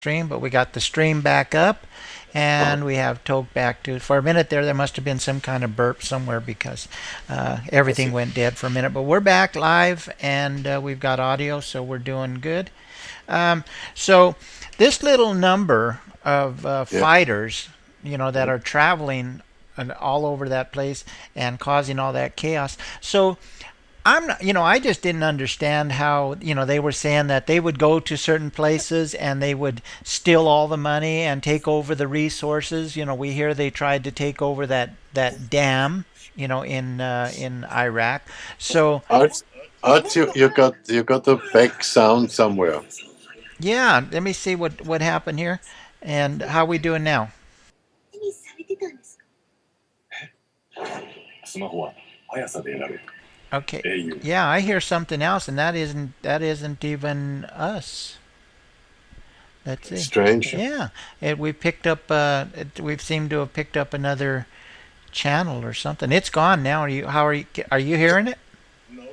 stream, but we got the stream back up, Uh, and we have Toke back to. For a minute there must have been some kind of burp somewhere because I everything see. went dead for a minute. But we're back live, and we've got audio, so we're doing good. Um, so this little number of Yeah. fighters, that Mhm. are traveling all over that place and causing all that chaos. So I'm not, I just didn't understand how, they were saying that they would go to certain places and they would steal all the money and take over the resources. We hear they tried to take over that dam, in Iraq. So Art, Art, you got a back sound somewhere. yeah, let me see what happened here and how we doing now. スマホは速さで選べる。英雄。Okay. Yeah, I hear something else, and that isn't even us. Let's see. Strange. Yeah, we picked up. We've seemed to have picked up another channel or something. It's gone now. How are you? Are you hearing it?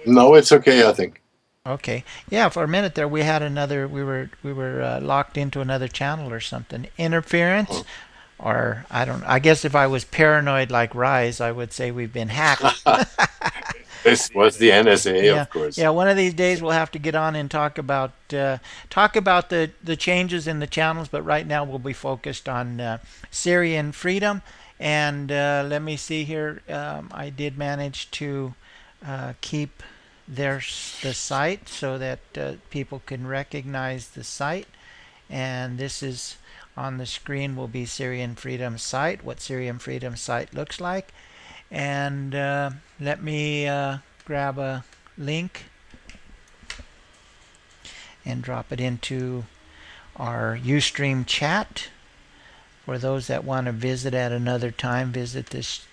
No, it's okay, I think. Okay. Yeah, for a minute there, we had another. We were locked into another channel or something. Interference, or I don't. I guess if I was paranoid like Rise, I would say we've been hacked. This was the NSA, Yeah, of course. yeah. One of these days we'll have to get on and talk about the changes in the channels. But right now we'll be focused on Syrian freedom. And let me see here. I did manage to keep the site so that people can recognize the site. And this is on the screen will be Syrian freedom site. What Syrian freedom site looks like. And let me grab a link and drop it into our Ustream chat. For those that want to visit at another time, visit this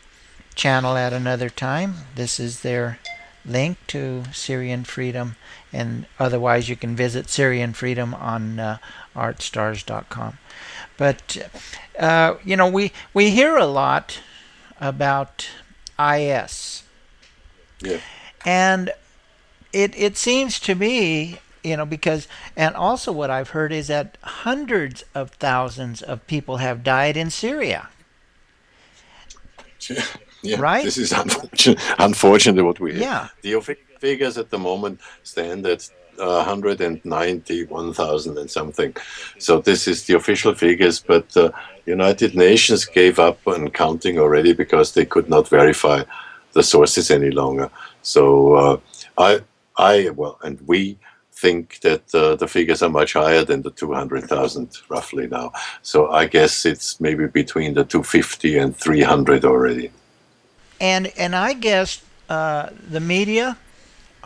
channel at another time. This is their link to Syrian Freedom, and otherwise you can visit Syrian Freedom on artstars.com. But we hear a lot about IS. Yeah. And it seems to me, because, and also what I've heard is that hundreds of thousands of people have died in Syria, Yeah, right? this is unfortunately what we hear. Yeah. The official figures at the moment stand at 191,000 and something. So this is the official figures, but United Nations gave up on counting already because they could not verify the sources any longer. So and we think that the figures are much higher than the 200,000 roughly now. So I guess it's maybe between the 250 and 300 already. And I guess the media,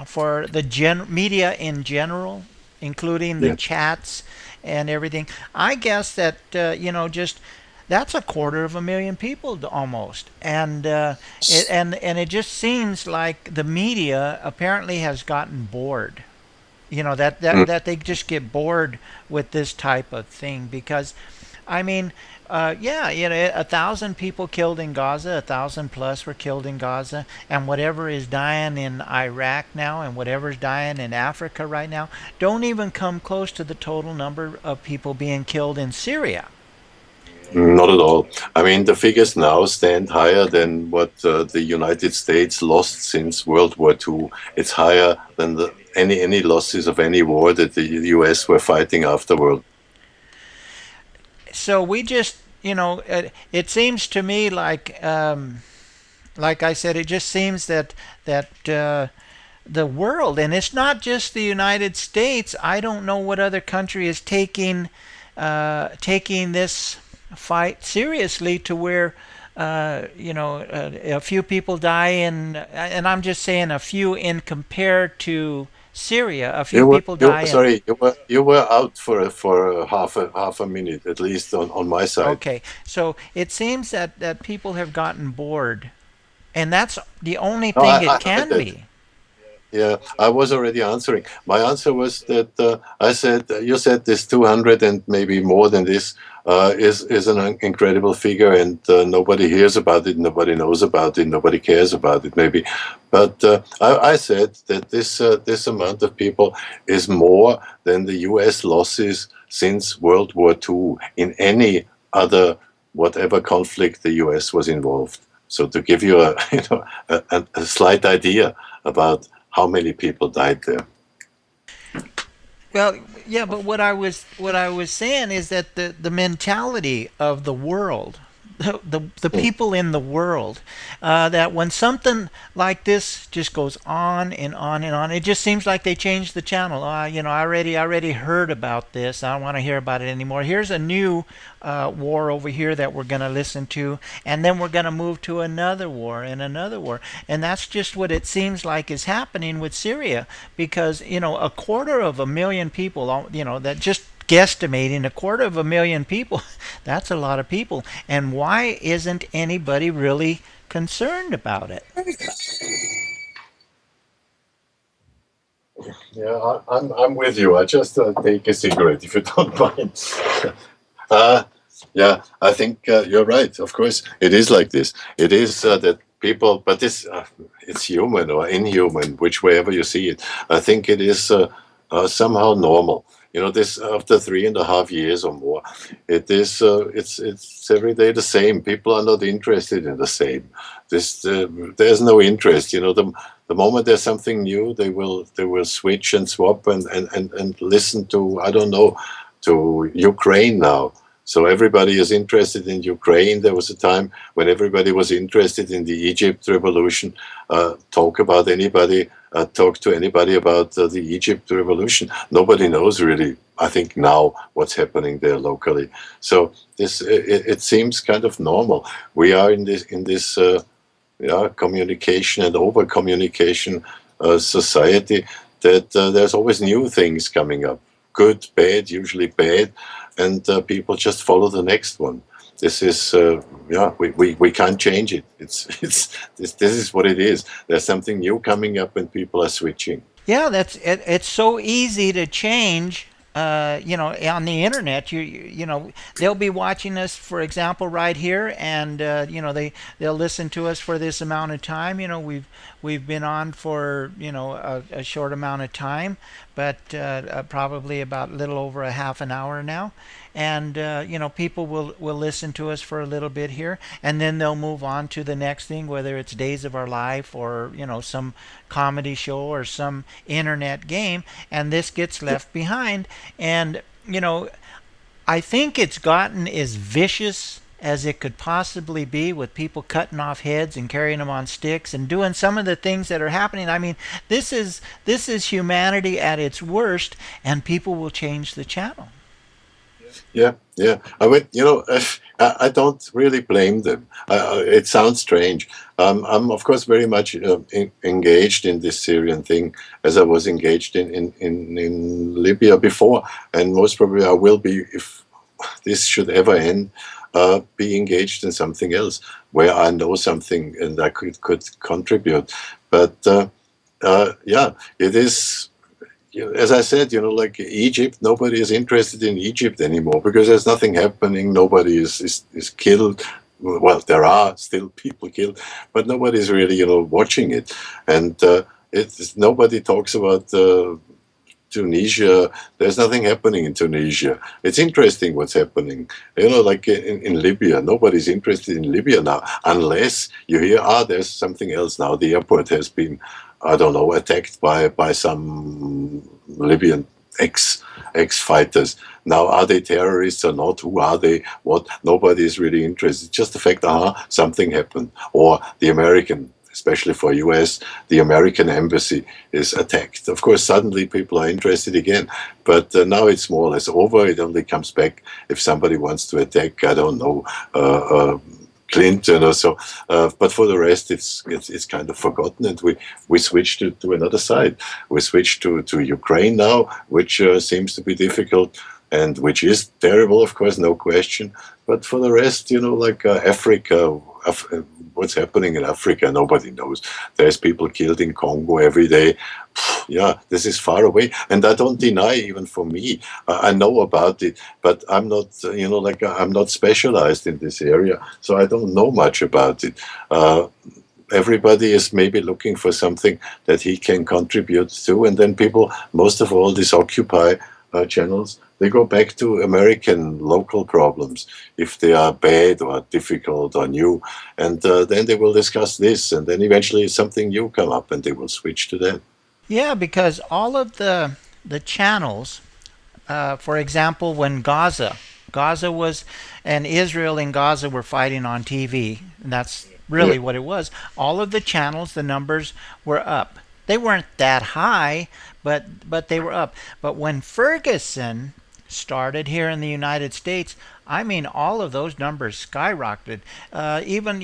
for the media in general, including the Yeah. chats and everything, I guess that just that's 250,000 people almost, and it just seems like the media apparently has gotten bored. That Mm. they just get bored with this type of thing because, I mean, yeah, 1,000 people killed in Gaza, 1,000 plus were killed in Gaza, and whatever is dying in Iraq now, and whatever's dying in Africa right now, don't even come close to the total number of people being killed in Syria. Not at all. I mean, the figures now stand higher than what the United States lost since World War II. It's higher than any losses of any war that the US were fighting afterward. So we just, it seems to me like I said, it just seems that the world, and it's not just the United States. I don't know what other country is taking this fight seriously to where a few people die and I'm just saying a few in compared to Syria. A few people You die in. sorry, you were out for half a minute at least on my side. Okay, so it seems that people have gotten bored, and that's the only No, thing it I heard can that. be. Yeah, I was already answering. My answer was that I said you said this 200 and maybe more than this is an incredible figure, and nobody hears about it, nobody knows about it, nobody cares about it, maybe. But I said that this amount of people is more than the U.S. losses since World War II in any other whatever conflict the U.S. was involved. So to give you a a slight idea about how many people died there. Well, yeah, but what I was saying is that the mentality of the world, the Mm. people in the world, that when something like this just goes on and on and on, it just seems like they change the channel. I already heard about this. I don't want to hear about it anymore. Here's a new war over here that we're going to listen to, and then we're going to move to another war and another war, and that's just what it seems like is happening with Syria, because a quarter of a million people, that just guesstimating a quarter of a million people, that's a lot of people. And why isn't anybody really concerned about it? Yeah, I'm with you. I just take a cigarette if you don't mind. Uh, yeah, I think you're right. Of course, it is like this. It is that people, but it's human or inhuman, whichever you see it. I think it is somehow normal. This after 3.5 years or more, it is. It's every day the same. People are not interested in the same. There's no interest. The moment there's something new, they will switch and swap and listen to, I don't know, to Ukraine now. So everybody is interested in Ukraine. There was a time when everybody was interested in the Egypt revolution. Talk to anybody about the Egypt revolution. Nobody knows really. I think now what's happening there locally. So it seems kind of normal. We are in this yeah, communication and over communication society that there's always new things coming up, good, bad, usually bad, and people just follow the next one. This is yeah, we can't change it. This is what it is. There's something new coming up and people are switching. Yeah, it's so easy to change. On the internet, they'll be watching us, for example, right here, and they'll listen to us for this amount of time. We've been on for a short amount of time, but probably about a little over a half an hour now. And people will listen to us for a little bit here, and then they'll move on to the next thing, whether it's Days of Our Life or some comedy show or some internet game, and this gets left behind. And I think it's gotten as vicious as it could possibly be, with people cutting off heads and carrying them on sticks and doing some of the things that are happening. I mean, this is humanity at its worst, and people will change the channel. Yeah, yeah. I don't really blame them. It sounds strange. I'm of course very much engaged in this Syrian thing, as I was engaged in Libya before, and most probably I will be if this should ever end. Be engaged in something else where I know something and I could contribute. But yeah, it is. As I said, like Egypt, nobody is interested in Egypt anymore because there's nothing happening. Nobody is killed. Well, there are still people killed, but nobody's really, watching it. And nobody talks about Tunisia. There's nothing happening in Tunisia. It's interesting what's happening. Like in Libya, nobody's interested in Libya now, unless you hear, there's something else now. The airport has been, I don't know, attacked by some Libyan ex fighters. Now, are they terrorists or not? Who are they? What? Nobody is really interested. Just the fact, something happened, or the American, especially for US, the American embassy is attacked. Of course, suddenly people are interested again, but now it's more or less over. It only comes back if somebody wants to attack, I don't know, Clinton or so. But for the rest, it's kind of forgotten, and we switched to another side. We switched to Ukraine now, which seems to be difficult, and which is terrible, of course, no question. But for the rest, like Africa, what's happening in Africa, nobody knows. There's people killed in Congo every day. Yeah, this is far away, and I don't deny, even for me, I know about it, but I'm not, like I'm not specialized in this area, so I don't know much about it. everybody is maybe looking for something that he can contribute to, and then people, most of all, these Occupy channels, they go back to American local problems if they are bad or difficult or new, and then they will discuss this, and then eventually something new come up, and they will switch to that. Yeah, because all of the channels, for example, when Gaza was, and Israel and Gaza were fighting on TV, and that's Yeah, really what it was. All of the channels, the numbers were up. They weren't that high, but they were up. But when Ferguson started here in the United States, I mean, all of those numbers skyrocketed. Even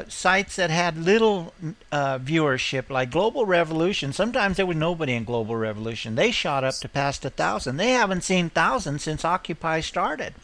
sites that had little viewership, like Global Revolution. Sometimes there was nobody in Global Revolution. They shot up to past 1,000. They haven't seen 1,000 since Occupy started.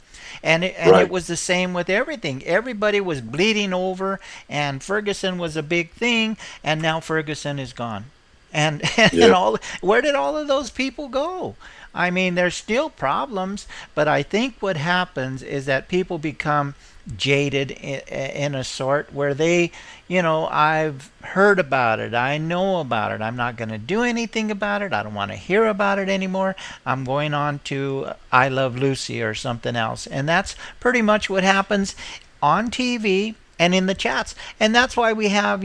And it right. was the same with everything. Everybody was bleeding over, and Ferguson was a big thing, and now Ferguson is gone. And and Yeah, all where did all of those people go? I mean, there's still problems, but I think what happens is that people become jaded in a sort where they, I've heard about it, I know about it, I'm not going to do anything about it, I don't want to hear about it anymore, I'm going on to I Love Lucy or something else. And that's pretty much what happens on TV and in the chats. And that's why we have,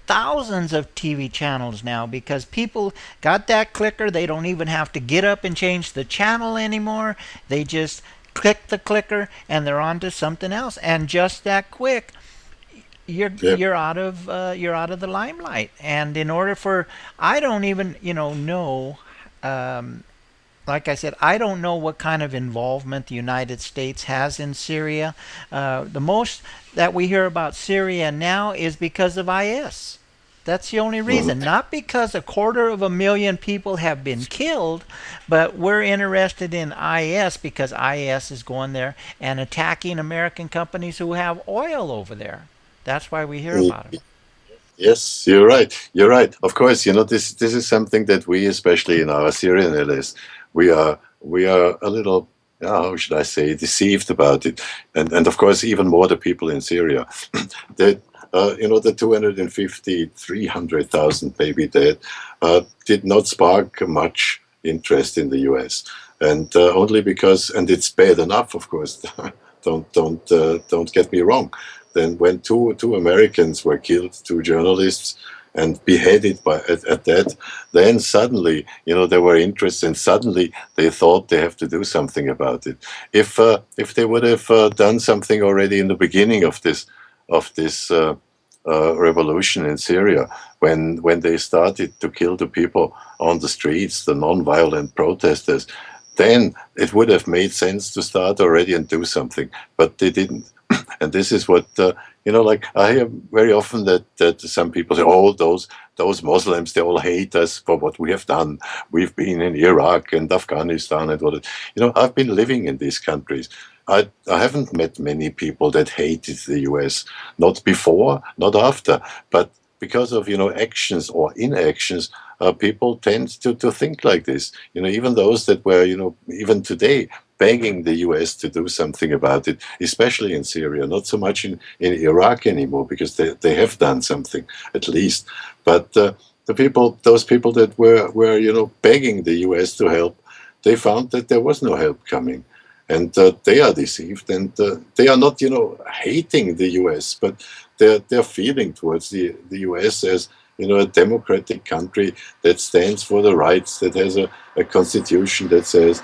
thousands of TV channels now, because people got that clicker. They don't even have to get up and change the channel anymore. They just click the clicker and they're on to something else. And just that quick, you're yeah. you're out of the limelight. And in order for, I don't even know, um, like I said, I don't know what kind of involvement the United States has in Syria. The most that we hear about Syria now is because of IS. That's the only Mhm. reason. Not because 250,000 people have been killed, but we're interested in IS because IS is going there and attacking American companies who have oil over there. That's why we hear about it. Yes, you're right. You're right. Of course, this is something that we, especially in our Syrian LS, we are a little, how should I say, deceived about it, and of course even more the people in Syria. That the 250, 300,000 maybe dead did not spark much interest in the U.S. and only because, and it's bad enough, of course. Don't get me wrong. Then when two Americans were killed, two journalists, and beheaded at that, then suddenly there were interests, and suddenly they thought they have to do something about it. If they would have done something already in the beginning of this revolution in Syria, when they started to kill the people on the streets, the non-violent protesters, then it would have made sense to start already and do something, but they didn't. And this is what like I hear very often that some people say, "Oh, those Muslims, they all hate us for what we have done. We've been in Iraq and Afghanistan and what." I've been living in these countries. I haven't met many people that hated the U.S. Not before, not after, but because of actions or inactions, people tend to think like this. Even those that were even today begging the U.S. to do something about it, especially in Syria, not so much in Iraq anymore, because they have done something at least. But those people that were begging the U.S. to help, they found that there was no help coming. And they are deceived, and they are not, hating the U.S., but they're feeling towards the U.S. as a democratic country that stands for the rights, that has a constitution that says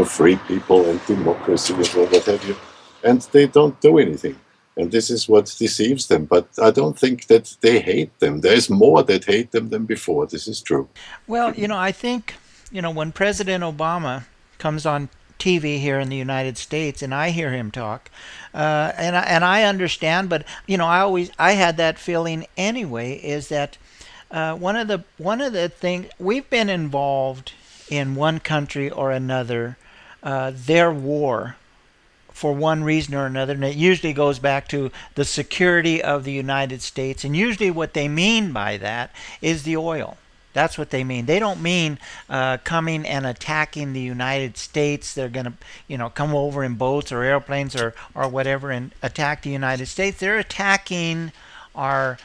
free people and democracy and what have you, and they don't do anything. And this is what deceives them. But I don't think that they hate them. There is more that hate them than before. This is true. Well, I think, when President Obama comes on TV here in the United States and I hear him talk, and I understand, but I had that feeling anyway. Is that one of the things we've been involved in one country or another, their war for one reason or another, and it usually goes back to the security of the United States. And usually, what they mean by that is the oil. That's what they mean. They don't mean coming and attacking the United States. They're going to, come over in boats or airplanes or whatever and attack the United States. They're attacking our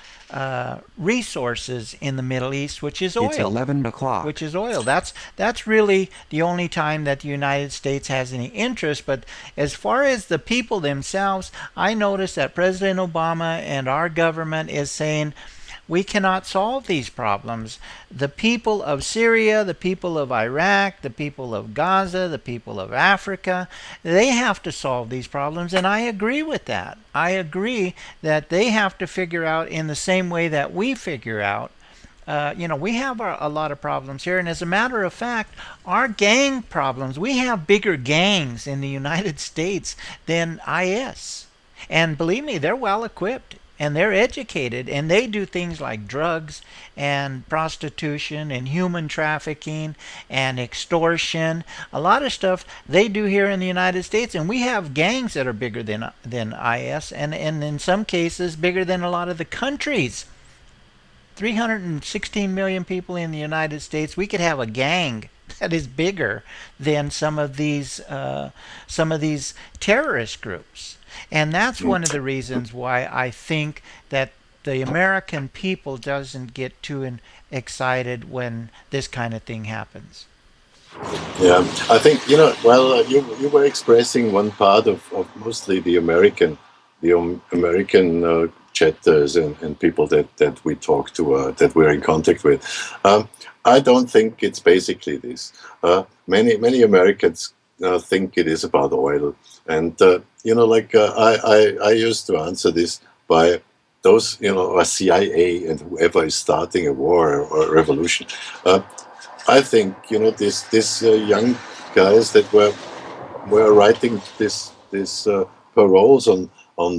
resources in the Middle East, which is It's oil. 11 o'clock. Which is oil. That's really the only time that the United States has any interest. But as far as the people themselves, I notice that President Obama and our government is saying we cannot solve these problems. The people of Syria, the people of Iraq, the people of Gaza, the people of Africa, they have to solve these problems, and I agree with that. I agree that they have to figure out in the same way that we figure out. We have a lot of problems here, and as a matter of fact, our gang problems, we have bigger gangs in the United States than IS. And believe me, they're well equipped and they're educated, and they do things like drugs and prostitution and human trafficking and extortion, a lot of stuff they do here in the United States. And we have gangs that are bigger than IS, and in some cases bigger than a lot of the countries. 316 million people in the United States. We could have a gang that is bigger than some of these terrorist groups. And that's one of the reasons why I think that the American people doesn't get too excited when this kind of thing happens. Yeah, I think you were expressing one part of mostly the American chatters and people that we talk to, that we're in contact with. I don't think it's basically this. Many Americans think it is about oil, and I used to answer this by those a CIA and whoever is starting a war or a revolution. I think this young guys that were writing this paroles on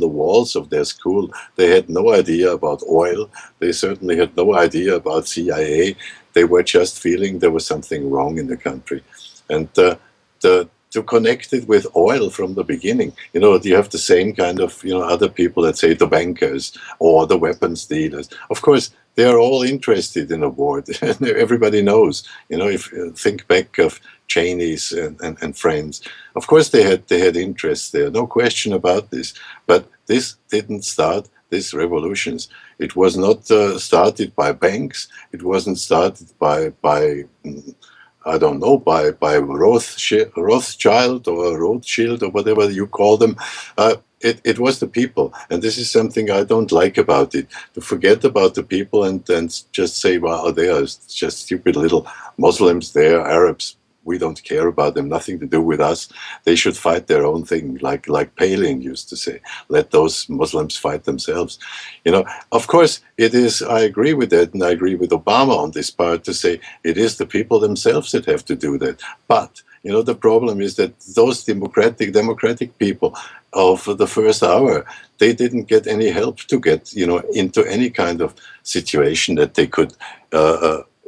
the walls of their school. They had no idea about oil. They certainly had no idea about CIA. They were just feeling there was something wrong in the country, and to connect it with oil from the beginning. You have the same kind of other people that say the bankers or the weapons dealers. Of course, they are all interested in a war. Everybody knows. If you think back of Cheney's and friends, of course they had interest there. No question about this. But this didn't start these revolutions. It was not started by banks. It wasn't started by I don't know, by Rothschild or Rothschild or whatever you call them. It was the people, and this is something I don't like about it. To forget about the people and just say, well, they are just stupid little Muslims, they are Arabs. We don't care about them, nothing to do with us. They should fight their own thing, like Palin used to say. Let those Muslims fight themselves. Of course, it is, I agree with that, and I agree with Obama on this part to say it is the people themselves that have to do that. But, the problem is that those democratic people of the first hour, they didn't get any help to get, into any kind of situation that they could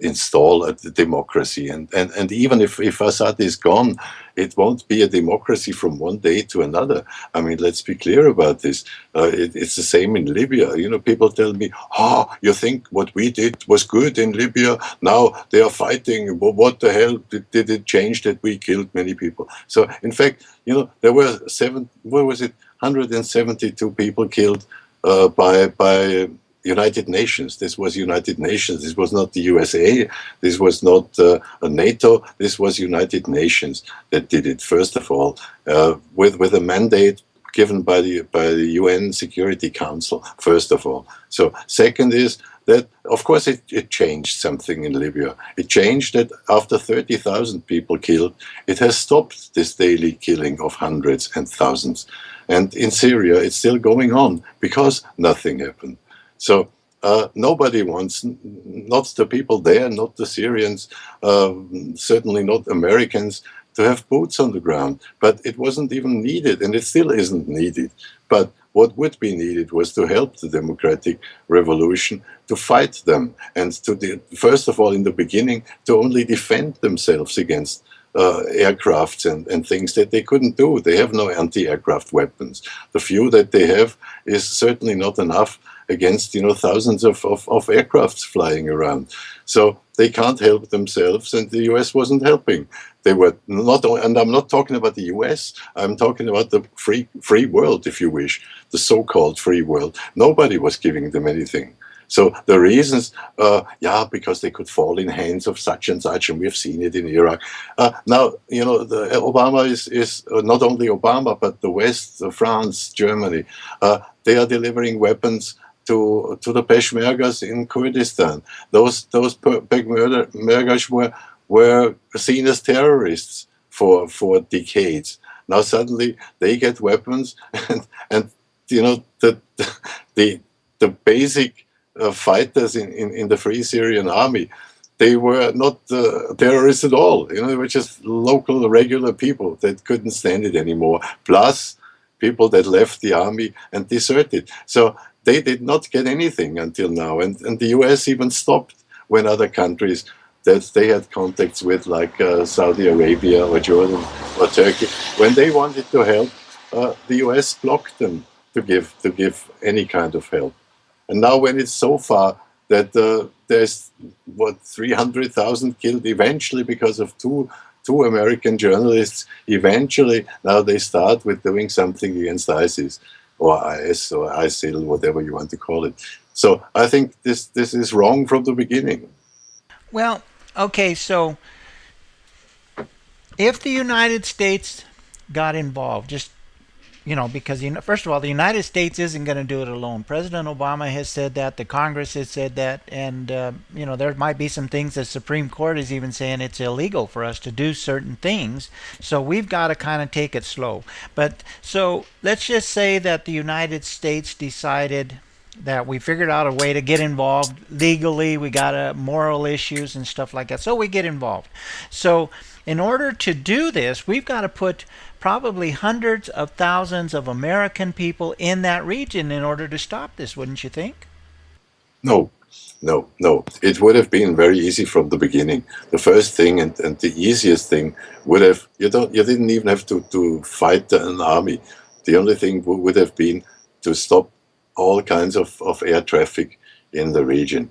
install a democracy. And even if Assad is gone, it won't be a democracy from one day to another. I mean, let's be clear about this. It's the same in Libya. People tell me, you think what we did was good in Libya? Now they are fighting. What the hell did it change that we killed many people? So, in fact, there were 172 people killed by United Nations. This was United Nations. This was not the USA. This was not NATO. This was United Nations that did it. First of all, with a mandate given by the UN Security Council. First of all. So second is that, of course, it changed something in Libya. It changed that after 30,000 people killed, it has stopped this daily killing of hundreds and thousands. And in Syria, it's still going on because nothing happened. So nobody wants, not the people there, not the Syrians, certainly not Americans, to have boots on the ground. But it wasn't even needed, and it still isn't needed. But what would be needed was to help the democratic revolution, to fight them, and first of all, in the beginning, to only defend themselves against aircrafts and things that they couldn't do. They have no anti-aircraft weapons. The few that they have is certainly not enough against thousands of aircrafts flying around. So they can't help themselves, and the US wasn't helping. They were not, and I'm not talking about the US, I'm talking about the free world, if you wish, the so-called free world. Nobody was giving them anything. So the reasons, yeah, because they could fall in hands of such and such, and we've seen it in Iraq. Now, Obama is not only Obama, but the West, France, Germany, they are delivering weapons to the Peshmergas in Kurdistan. Those Peshmergas were seen as terrorists for decades. Now suddenly they get weapons, and the the basic fighters in the Free Syrian Army, they were not terrorists at all. They were just local, regular people that couldn't stand it anymore. Plus, people that left the army and deserted. So they did not get anything until now. And the US even stopped when other countries that they had contacts with, like Saudi Arabia or Jordan or Turkey, when they wanted to help, the US blocked them to give any kind of help. And now, when it's so far that there's 300,000 killed eventually because of two American journalists, eventually now they start with doing something against ISIS or IS or ISIL, whatever you want to call it. So I think this is wrong from the beginning. Well, okay, so if the United States got involved, just because first of all, the United States isn't going to do it alone. President Obama has said that, the Congress has said that, and there might be some things the Supreme Court is even saying it's illegal for us to do certain things. So we've got to kind of take it slow. But so let's just say that the United States decided that we figured out a way to get involved legally. We got moral issues and stuff like that. So we get involved. So in order to do this, we've got to put probably hundreds of thousands of American people in that region in order to stop this, wouldn't you think? No, no. It would have been very easy from the beginning. The first thing and the easiest thing would have you didn't even have to fight an army. The only thing would have been to stop all kinds of air traffic in the region.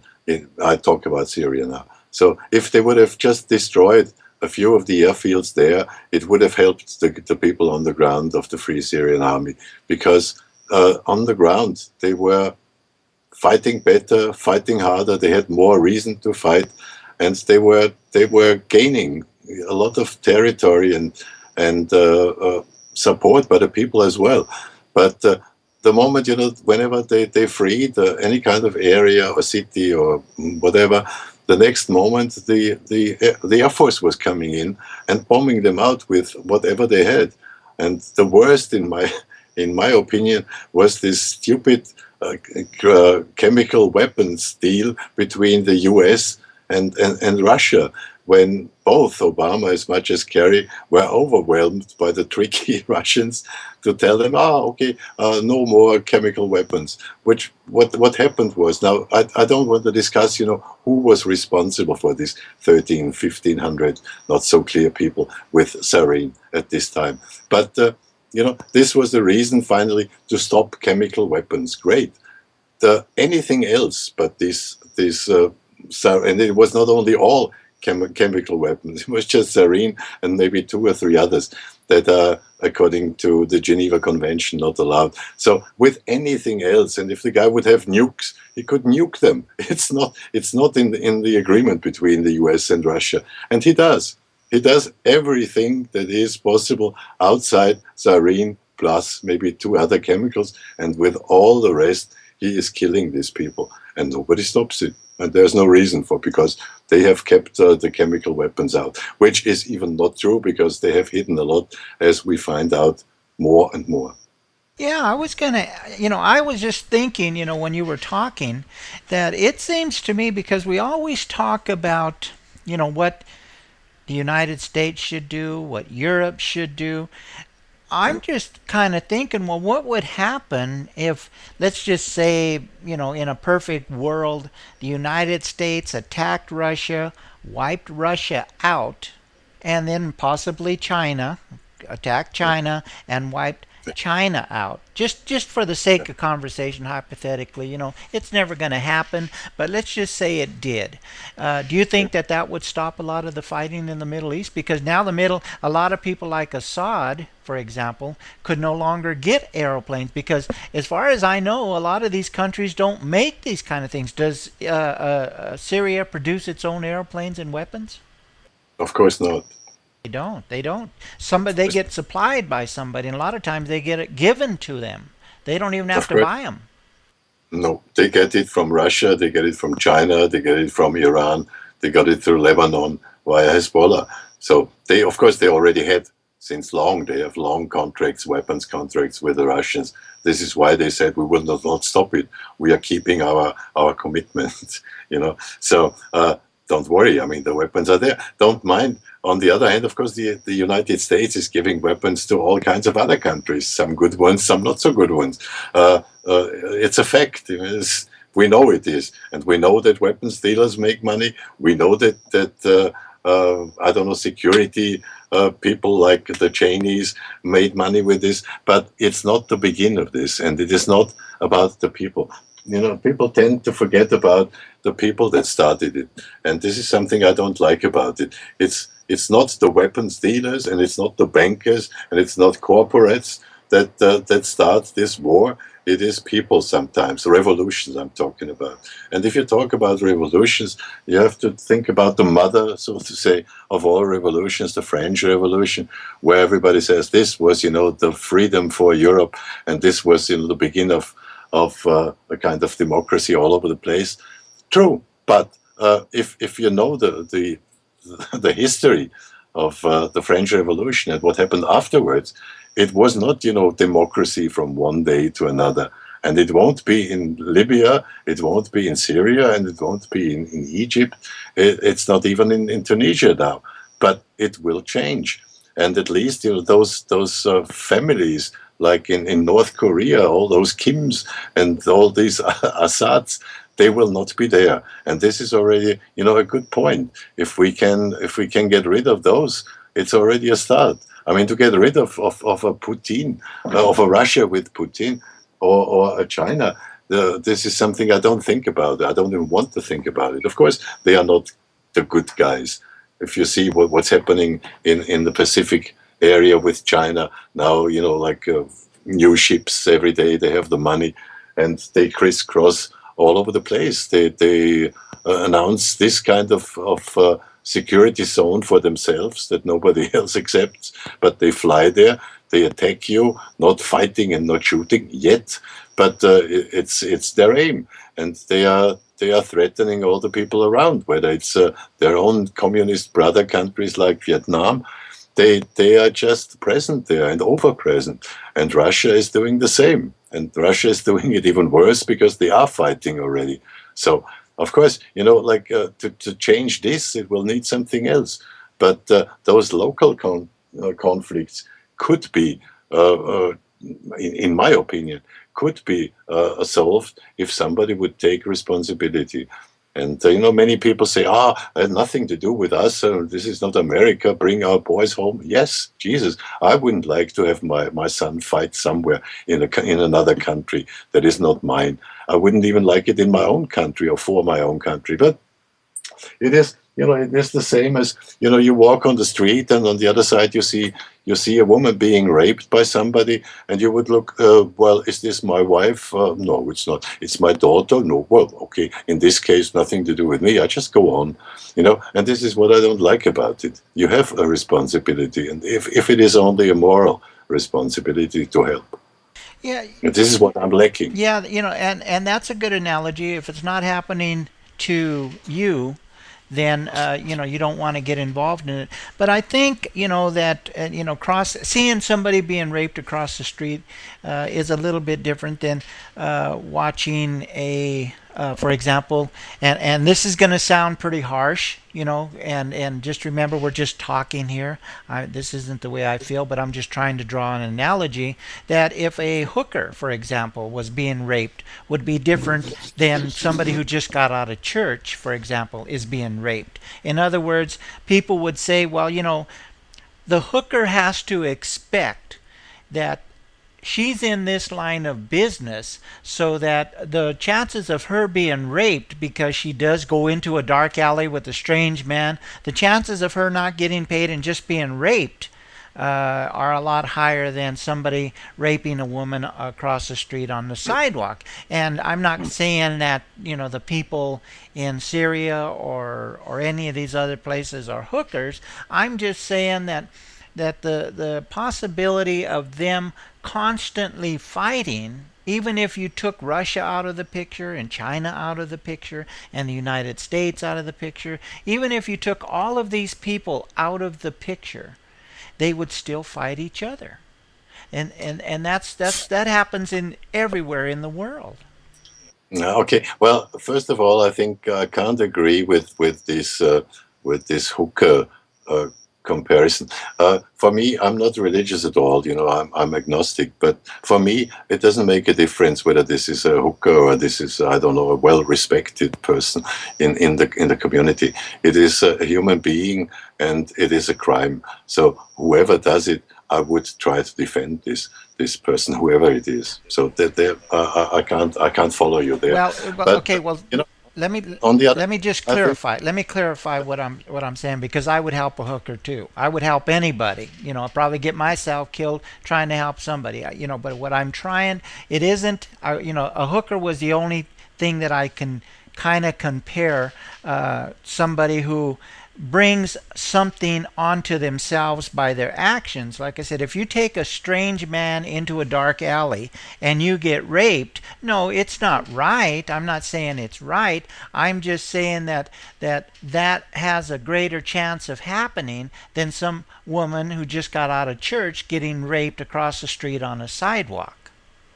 I talk about Syria now. So if they would have just destroyed a few of the airfields there, it would have helped the people on the ground of the Free Syrian Army, because on the ground they were fighting better, fighting harder. They had more reason to fight, and they were gaining a lot of territory and support by the people as well. But the moment, whenever they freed any kind of area or city or whatever, the next moment the Air Force was coming in and bombing them out with whatever they had. And the worst, in my opinion, was this stupid chemical weapons deal between the US and Russia, when both Obama as much as Kerry were overwhelmed by the tricky Russians to tell them, okay, no more chemical weapons. Which what happened was, now I don't want to discuss, who was responsible for these 1,500 not so clear people with sarin at this time. But this was the reason finally to stop chemical weapons. Great. Anything else but this and it was not only all chemical weapons. It was just sarin and maybe two or three others that are, according to the Geneva Convention, not allowed. So with anything else, and if the guy would have nukes, he could nuke them. It's not in the agreement between the US and Russia, and he does. He does everything that is possible outside sarin plus maybe two other chemicals, and with all the rest, he is killing these people, and nobody stops it. And there's no reason for, because they have kept the chemical weapons out, which is even not true, because they have hidden a lot, as we find out more and more. Yeah, I was just thinking, when you were talking, that it seems to me, because we always talk about, what the United States should do, what Europe should do. I'm just kind of thinking, well, what would happen if, let's just say, in a perfect world, the United States attacked Russia, wiped Russia out, and then possibly China, attacked China and wiped China out. Just for the sake of conversation, hypothetically, it's never going to happen, but let's just say it did. Do you think that that would stop a lot of the fighting in the Middle East? Because now a lot of people like Assad, for example, could no longer get airplanes because, as far as I know, a lot of these countries don't make these kind of things. Does Syria produce its own airplanes and weapons? Of course not. They don't. They don't. Somebody they get supplied by somebody, and a lot of times they get it given to them. They don't even have Of to course, buy them. no. They get it from Russia, they get it from China, they get it from Iran, they got it through Lebanon via Hezbollah. So they, of course, they already had since long. They have long contracts, weapons contracts with the Russians. This is why they said we will not stop it. We are keeping our commitment. So don't worry. I mean, the weapons are there. Don't mind. On the other hand, of course, the United States is giving weapons to all kinds of other countries, some good ones, some not so good ones. It's a fact. We know it is. And we know that weapons dealers make money. We know that I don't know, security people like the Chinese made money with this. But it's not the beginning of this. And it is not about the people. People tend to forget about the people that started it, and this is something I don't like about it. It's not the weapons dealers, and it's not the bankers, and it's not corporates that start this war. It is people sometimes, revolutions I'm talking about. And if you talk about revolutions, you have to think about the mother, so to say, of all revolutions, the French Revolution, where everybody says this was, the freedom for Europe, and this was the beginning of a kind of democracy all over the place. True, but if you know the history of the French Revolution and what happened afterwards, it was not democracy from one day to another, and it won't be in Libya, it won't be in Syria, and it won't be in Egypt. It's not even in Tunisia now, but it will change, and at least those families like in North Korea, all those Kims and all these Assads, they will not be there. And this is already, a good point. If we can get rid of those, it's already a start. I mean, to get rid of a Putin, of a Russia with Putin, or a China, this is something I don't think about. I don't even want to think about it. Of course, they are not the good guys. If you see what's happening in the Pacific area with China now, like new ships every day. They have the money, and they crisscross all over the place. They announce this kind of security zone for themselves that nobody else accepts, but they fly there. They attack you, not fighting and not shooting yet, but it's their aim, and they are threatening all the people around, whether it's their own communist brother countries like Vietnam. They are just present there and over present, and Russia is doing the same, and Russia is doing it even worse because they are fighting already. So of course, like to change this, it will need something else. But those local conflicts could be, in my opinion, could be solved if somebody would take responsibility. And many people say, it had nothing to do with us. This is not America. Bring our boys home. Yes, Jesus, I wouldn't like to have my son fight somewhere in another country that is not mine. I wouldn't even like it in my own country or for my own country. But it is, it is the same as, you walk on the street, and on the other side you see a woman being raped by somebody, and you would look, well, is this my wife? No, it's not. It's my daughter? No. Well, okay, in this case, nothing to do with me. I just go on, and this is what I don't like about it. You have a responsibility, and if it is only a moral responsibility to help. Yeah, And this is what I'm lacking. yeah, and that's a good analogy. If it's not happening to you, then you don't want to get involved in it. But I think that cross seeing somebody being raped across the street is a little bit different than watching for example, and this is going to sound pretty harsh, and just remember we're just talking here. This isn't the way I feel, but I'm just trying to draw an analogy that if a hooker, for example, was being raped, would be different than somebody who just got out of church, for example, is being raped. In other words, people would say, well, the hooker has to expect that she's in this line of business so that the chances of her being raped because she does go into a dark alley with a strange man, the chances of her not getting paid and just being raped are a lot higher than somebody raping a woman across the street on the sidewalk. And I'm not saying that the people in Syria or any of these other places are hookers. I'm just saying that the possibility of them constantly fighting, even if you took Russia out of the picture and China out of the picture and the United States out of the picture, even if you took all of these people out of the picture, they would still fight each other. And that happens in everywhere in the world. Okay. Well, first of all, I think I can't agree with this hooker comparison. For me, I'm not religious at all. I'm agnostic. But for me, it doesn't make a difference whether this is a hooker or this is, I don't know, a well-respected person in the community. It is a human being, and it is a crime. So whoever does it, I would try to defend this person, whoever it is. So that I can't follow you there. Well, But okay. Well, you know, let me on the other, let me just I think clarify. Let me clarify what I'm saying, because I would help a hooker too. I would help anybody. I'd probably get myself killed trying to help somebody. But what I'm trying, it isn't. A hooker was the only thing that I can kind of compare somebody who brings something onto themselves by their actions. Like I said, if you take a strange man into a dark alley and you get raped, no, it's not right. I'm not saying it's right. I'm just saying that has a greater chance of happening than some woman who just got out of church getting raped across the street on a sidewalk.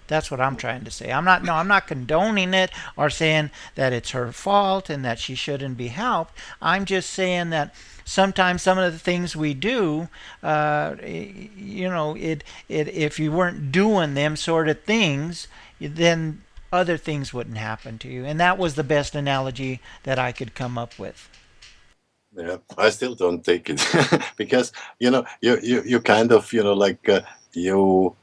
That's what I'm trying to say. I'm not condoning it or saying that it's her fault and that she shouldn't be helped. I'm just saying that sometimes some of the things we do, if you weren't doing them sort of things, then other things wouldn't happen to you. And that was the best analogy that I could come up with. yeah, I still don't take it because you kind of like you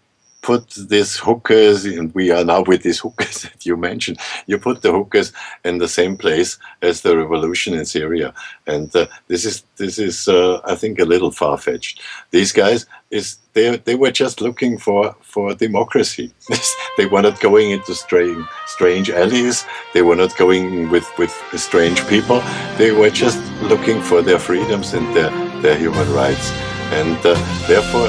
put these hookers, and we are now with these hookers that you mentioned. You put the hookers in the same place as the revolution in Syria, and this is I think a little far fetched. These guys they were just looking for democracy. They were not going into strange alleys. They were not going with strange people. They were just looking for their freedoms and their human rights, and therefore,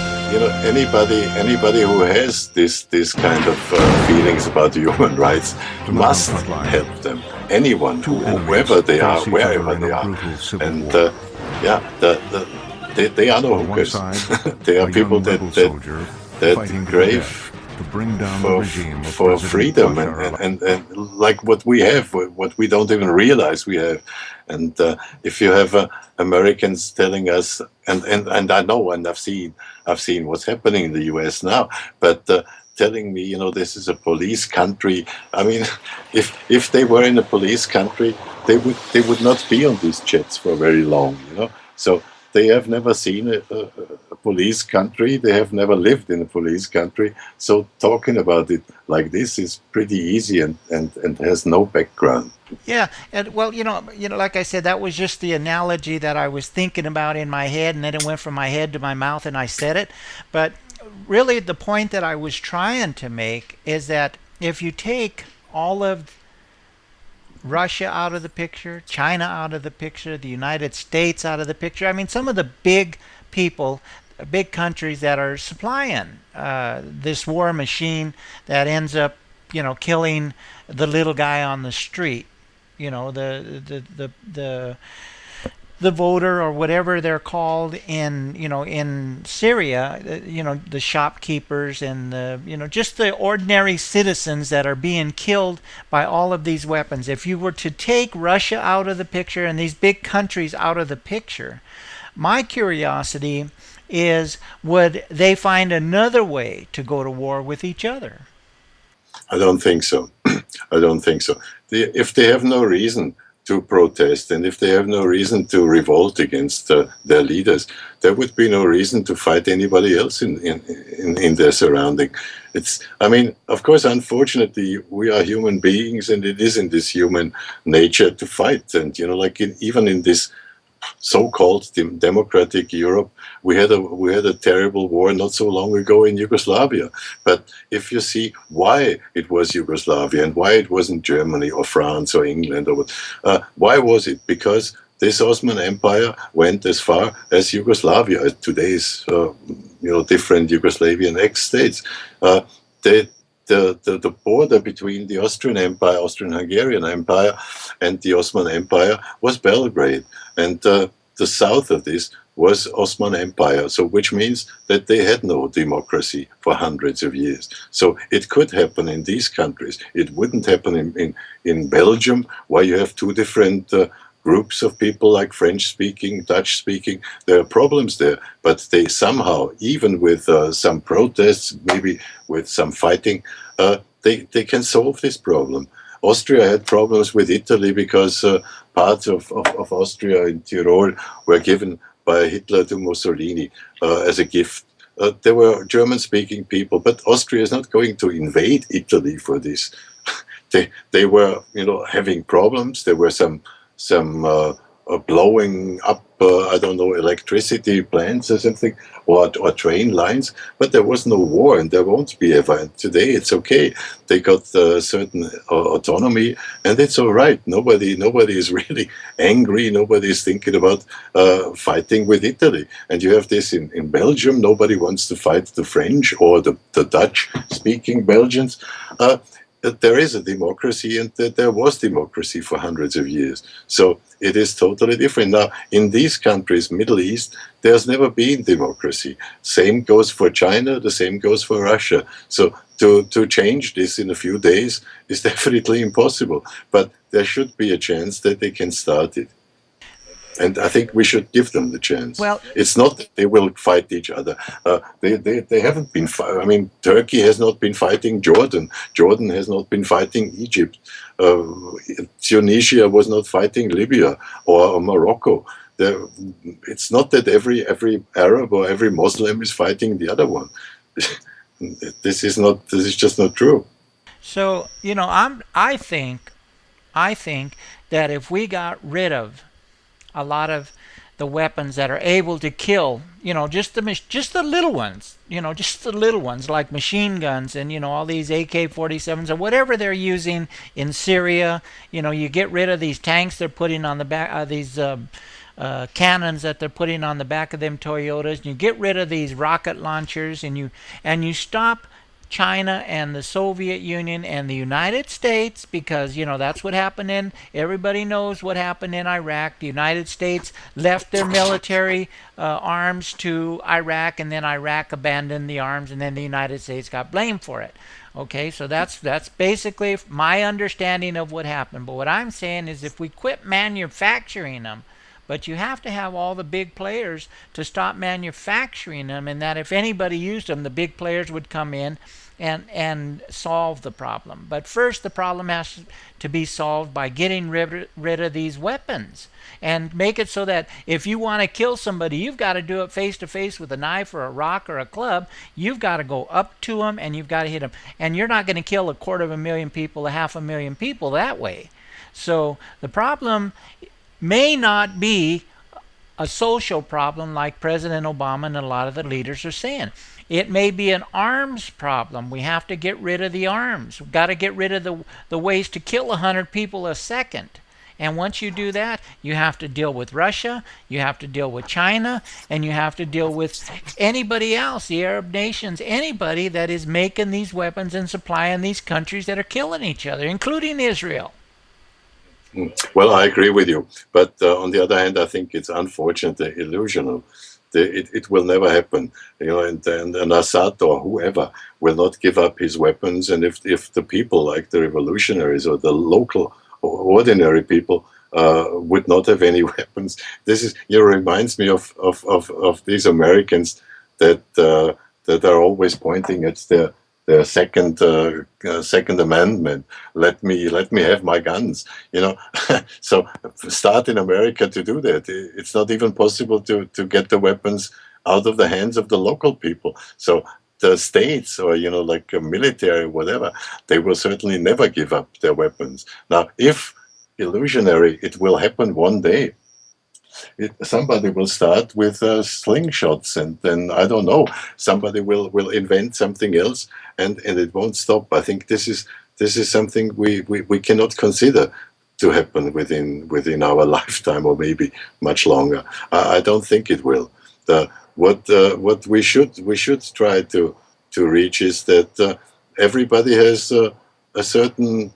anybody who has this kind of feelings about human rights must help them. Anyone, whoever they are, wherever they are, and yeah, they are no hookers. They are people that crave for freedom and like what we have, what we don't even realize we have. And if you have Americans telling us, and I know, and I've seen what's happening in the U.S. now, but telling me, this is a police country. I mean, if they were in a police country, they would not be on these jets for very long. So they have never seen a police country. They have never lived in a police country. So talking about it like this is pretty easy and has no background. Yeah, and well, like I said, that was just the analogy that I was thinking about in my head, and then it went from my head to my mouth, and I said it. But really, the point that I was trying to make is that if you take all of Russia out of the picture, China out of the picture, the United States out of the picture, I mean, some of the big people, big countries that are supplying this war machine that ends up, killing the little guy on the street, the voter or whatever they're called in Syria, the shopkeepers and just the ordinary citizens that are being killed by all of these weapons. If you were to take Russia out of the picture and these big countries out of the picture, my curiosity is, would they find another way to go to war with each other? I don't think so. I don't think so. If they have no reason to protest, and if they have no reason to revolt against their leaders, there would be no reason to fight anybody else in their surrounding. It's, I mean, of course, unfortunately, we are human beings, and it is in this human nature to fight. And like even in this so-called democratic Europe, we had a terrible war not so long ago in Yugoslavia. But if you see why it was Yugoslavia and why it wasn't Germany or France or England, or why was it? Because this Ottoman Empire went as far as Yugoslavia, today's different Yugoslavian ex-states. Uh, they, the border between the Austrian Empire, Austrian-Hungarian Empire, and the Ottoman Empire was Belgrade, and the south of this was Ottoman Empire. So, which means that they had no democracy for hundreds of years. So, it could happen in these countries. It wouldn't happen in Belgium, where you have two different groups of people, like French speaking, Dutch speaking. There are problems there, but they somehow, even with some protests, maybe with some fighting, they can solve this problem. Austria had problems with Italy because parts of Austria in Tyrol were given by Hitler to Mussolini as a gift. There were German-speaking people, but Austria is not going to invade Italy for this. They were, having problems. There were some blowing up, I don't know, electricity plants or something, or train lines. But there was no war, and there won't be ever. And today it's okay. They got certain autonomy, and it's all right. Nobody is really angry. Nobody is thinking about fighting with Italy. And you have this in Belgium. Nobody wants to fight the French or the Dutch-speaking Belgians. There is a democracy, and there was democracy for hundreds of years. So it is totally different. Now, in these countries, Middle East, there's never been democracy. Same goes for China, the same goes for Russia. So to change this in a few days is definitely impossible. But there should be a chance that they can start it. And I think we should give them the chance. Well, It's not that they will fight each other. They haven't been. I mean, Turkey has not been fighting Jordan. Jordan has not been fighting Egypt. Uh, Tunisia was not fighting Libya or Morocco. There, it's not that every Arab or every Muslim is fighting the other one. This is not. This is just not true. so I think that if we got rid of a lot of the weapons that are able to kill, just the little ones, just the little ones like machine guns and all these AK-47s or whatever they're using in Syria. You get rid of these tanks they're putting on the back, these cannons that they're putting on the back of them Toyotas, and you get rid of these rocket launchers, and you stop China and the Soviet Union and the United States, because that's what happened everybody knows what happened in Iraq. The United States left their military arms to Iraq, and then Iraq abandoned the arms, and then the United States got blamed for it. Okay, so that's basically my understanding of what happened. But what I'm saying is, if we quit manufacturing them, but you have to have all the big players to stop manufacturing them, and that if anybody used them, the big players would come in and solve the problem. But first, the problem has to be solved by getting rid of these weapons, and make it so that if you want to kill somebody, you've got to do it face to face with a knife or a rock or a club. You've got to go up to them, and you've got to hit them. And you're not going to kill 250,000 people, 500,000 people that way. So the problem may not be a social problem like President Obama and a lot of the leaders are saying. It may be an arms problem. We have to get rid of the arms. We've got to get rid of the ways to kill 100 people a second. And once you do that, you have to deal with Russia, you have to deal with China, and you have to deal with anybody else, the Arab nations, anybody that is making these weapons and supplying these countries that are killing each other, including Israel. Well, I agree with you, but on the other hand, I think it's unfortunately illusional. It will never happen, and Assad or whoever will not give up his weapons. And if the people, like the revolutionaries or the local or ordinary people, would not have any weapons, this is reminds me of these Americans that are always pointing at their second amendment. Let me have my guns. So start in America to do that. It's not even possible to get the weapons out of the hands of the local people. So the states or like a military, whatever, they will certainly never give up their weapons. Now, if illusionary, it will happen one day. Somebody will start with slingshots, and then I don't know. Somebody will invent something else, and it won't stop. I think this is something we cannot consider to happen within our lifetime, or maybe much longer. I don't think it will. The what we should try to reach is that everybody has a certain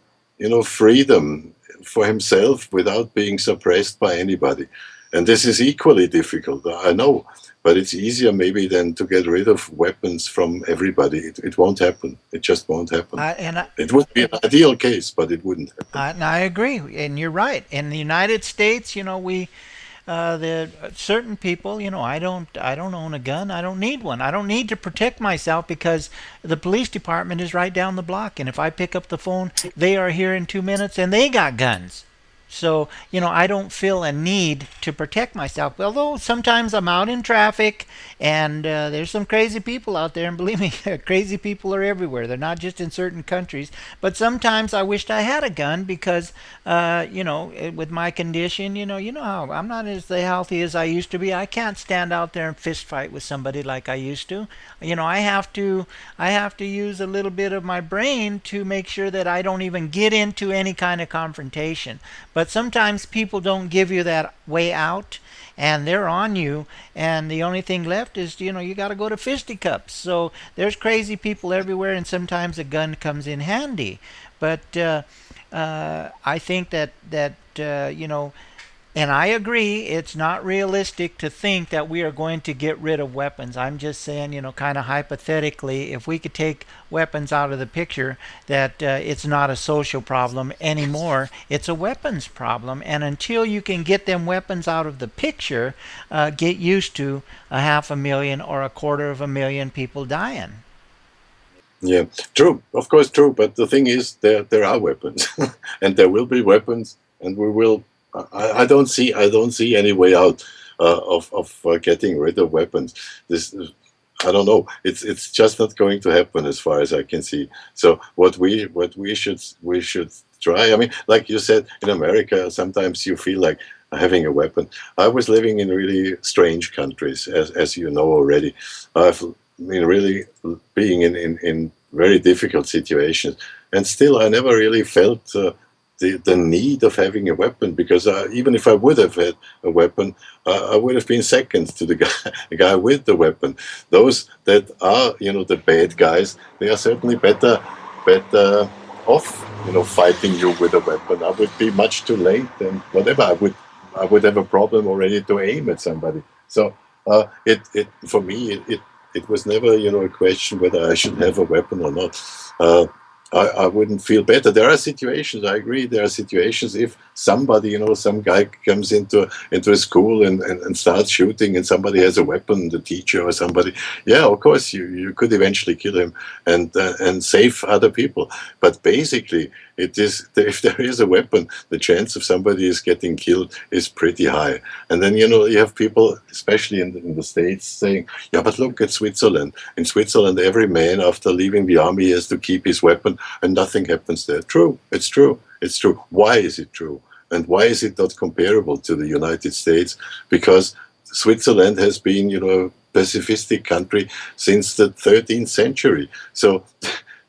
freedom for himself without being suppressed by anybody. And this is equally difficult, I know, but it's easier maybe than to get rid of weapons from everybody. It won't happen. It just won't happen. I, and I, It would be an ideal case, but it wouldn't happen. and I agree, and you're right. In the United States, we the certain people, I don't own a gun. I don't need one. I don't need to protect myself because the police department is right down the block, and if I pick up the phone, they are here in 2 minutes, and they got guns. So, I don't feel a need to protect myself. Although sometimes I'm out in traffic and there's some crazy people out there, and believe me, crazy people are everywhere. They're not just in certain countries. But sometimes I wished I had a gun because, with my condition, you know how I'm not as healthy as I used to be. I can't stand out there and fist fight with somebody like I used to. I have to use a little bit of my brain to make sure that I don't even get into any kind of confrontation. But sometimes people don't give you that way out, and they're on you, and the only thing left is you got to go to fisticuffs. So there's crazy people everywhere, and sometimes a gun comes in handy. But I think that and I agree, it's not realistic to think that we are going to get rid of weapons. I'm just saying, kind of hypothetically, if we could take weapons out of the picture, that it's not a social problem anymore. It's a weapons problem. And until you can get them weapons out of the picture, get used to 500,000 or 250,000 people dying. Yeah, true. Of course, true. But the thing is, there are weapons, and there will be weapons, and we will. I don't see any way out of getting rid of weapons. This I don't know. It's just not going to happen as far as I can see. So what we should try. I mean, like you said, in America, sometimes you feel like having a weapon. I was living in really strange countries, as you know already. I've been really being in very difficult situations, and still I never really felt. The need of having a weapon, because even if I would have had a weapon, I would have been second to the guy, the guy with the weapon. Those that are, the bad guys, they are certainly better off, fighting you with a weapon. I would be much too late, and whatever. I would have a problem already to aim at somebody. So it for me, it was never, a question whether I should have a weapon or not. I wouldn't feel better. There are situations, I agree, there are situations if somebody, some guy comes into a school and starts shooting, and somebody has a weapon, the teacher or somebody, yeah, of course, you could eventually kill him and save other people. But basically, it is, if there is a weapon, the chance of somebody is getting killed is pretty high. And then, you have people, especially in the States, saying, yeah, but look at Switzerland. In Switzerland, every man after leaving the army has to keep his weapon, and nothing happens there. True, it's true, it's true. Why is it true? And why is it not comparable to the United States? Because Switzerland has been, a pacifistic country since the 13th century. So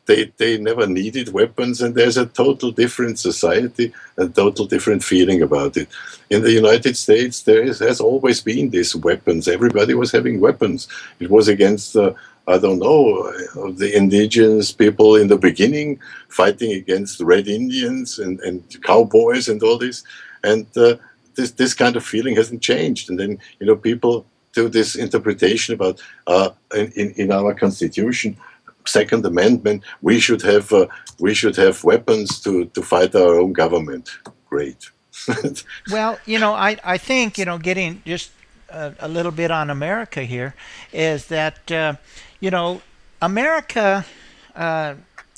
they never needed weapons, and there's a total different society, a total different feeling about it. In the United States, has always been these weapons. Everybody was having weapons. It was against, I don't know, the indigenous people in the beginning, fighting against Red Indians and cowboys and all this. And this kind of feeling hasn't changed. And then, people do this interpretation about in our constitution, Second Amendment, we should have weapons to fight our own government. Great. Well, I think, getting just a little bit on America here is that, you know, America, uh,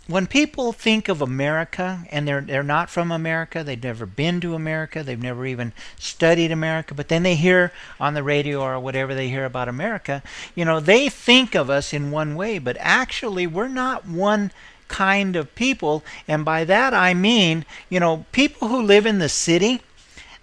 when people think of America and they're not from America, they've never been to America, they've never even studied America, but then they hear on the radio or whatever they hear about America, they think of us in one way, but actually we're not one kind of people. And by that I mean, people who live in the city,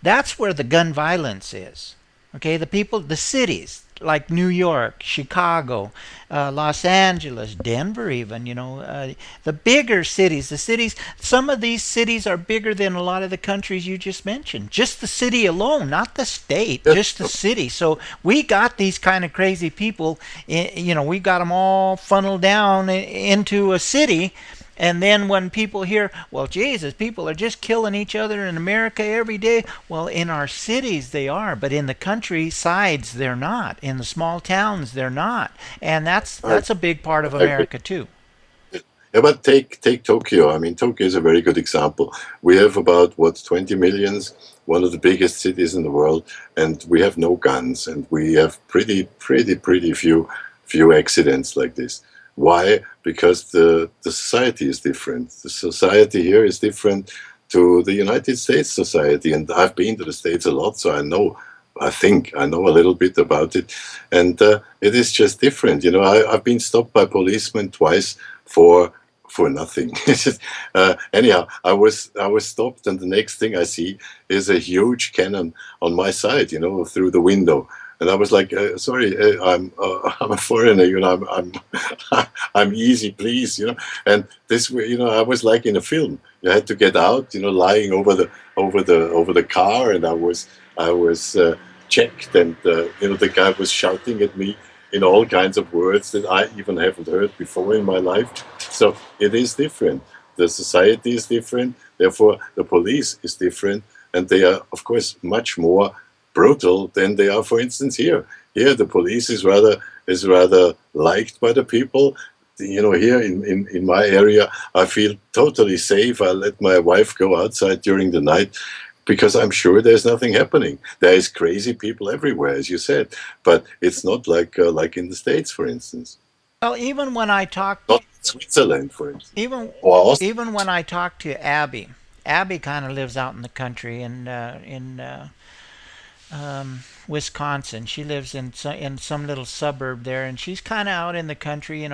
that's where the gun violence is. Okay, the cities like New York, Chicago, Los Angeles, Denver, even, the bigger cities, some of these cities are bigger than a lot of the countries you just mentioned. Just the city alone, not the state, just the city. So we got these kind of crazy people, we got them all funneled down into a city. And then when people hear, well, Jesus, people are just killing each other in America every day. Well, in our cities they are, but in the countrysides they're not. In the small towns they're not. And that's a big part of America too. Yeah, but take Tokyo. I mean, Tokyo is a very good example. We have about 20 millions, one of the biggest cities in the world, and we have no guns, and we have pretty few accidents like this. Why? Because the society is different. The society here is different to the United States society, and I've been to the States a lot, so I think I know a little bit about it, and it is just different. I've been stopped by policemen twice for nothing. Anyhow, I was stopped, and the next thing I see is a huge cannon on my side, through the window. And I was like, sorry, I'm a foreigner, I'm easy, please, And this way, I was like in a film. You had to get out, lying over the car, and I was checked, and the guy was shouting at me in all kinds of words that I even haven't heard before in my life. So it is different. The society is different. Therefore, the police is different, and they are, of course, much more brutal than they are, for instance, here. Here, the police is rather liked by the people. Here in my area, I feel totally safe. I let my wife go outside during the night because I'm sure there's nothing happening. There is crazy people everywhere, as you said, but it's not like in the States, for instance. Well, even when I talk, Not Switzerland, for instance, even or Austria. even when I talk to Abby kind of lives out in the country in Wisconsin. She lives in some little suburb there, and she's kind of out in the country.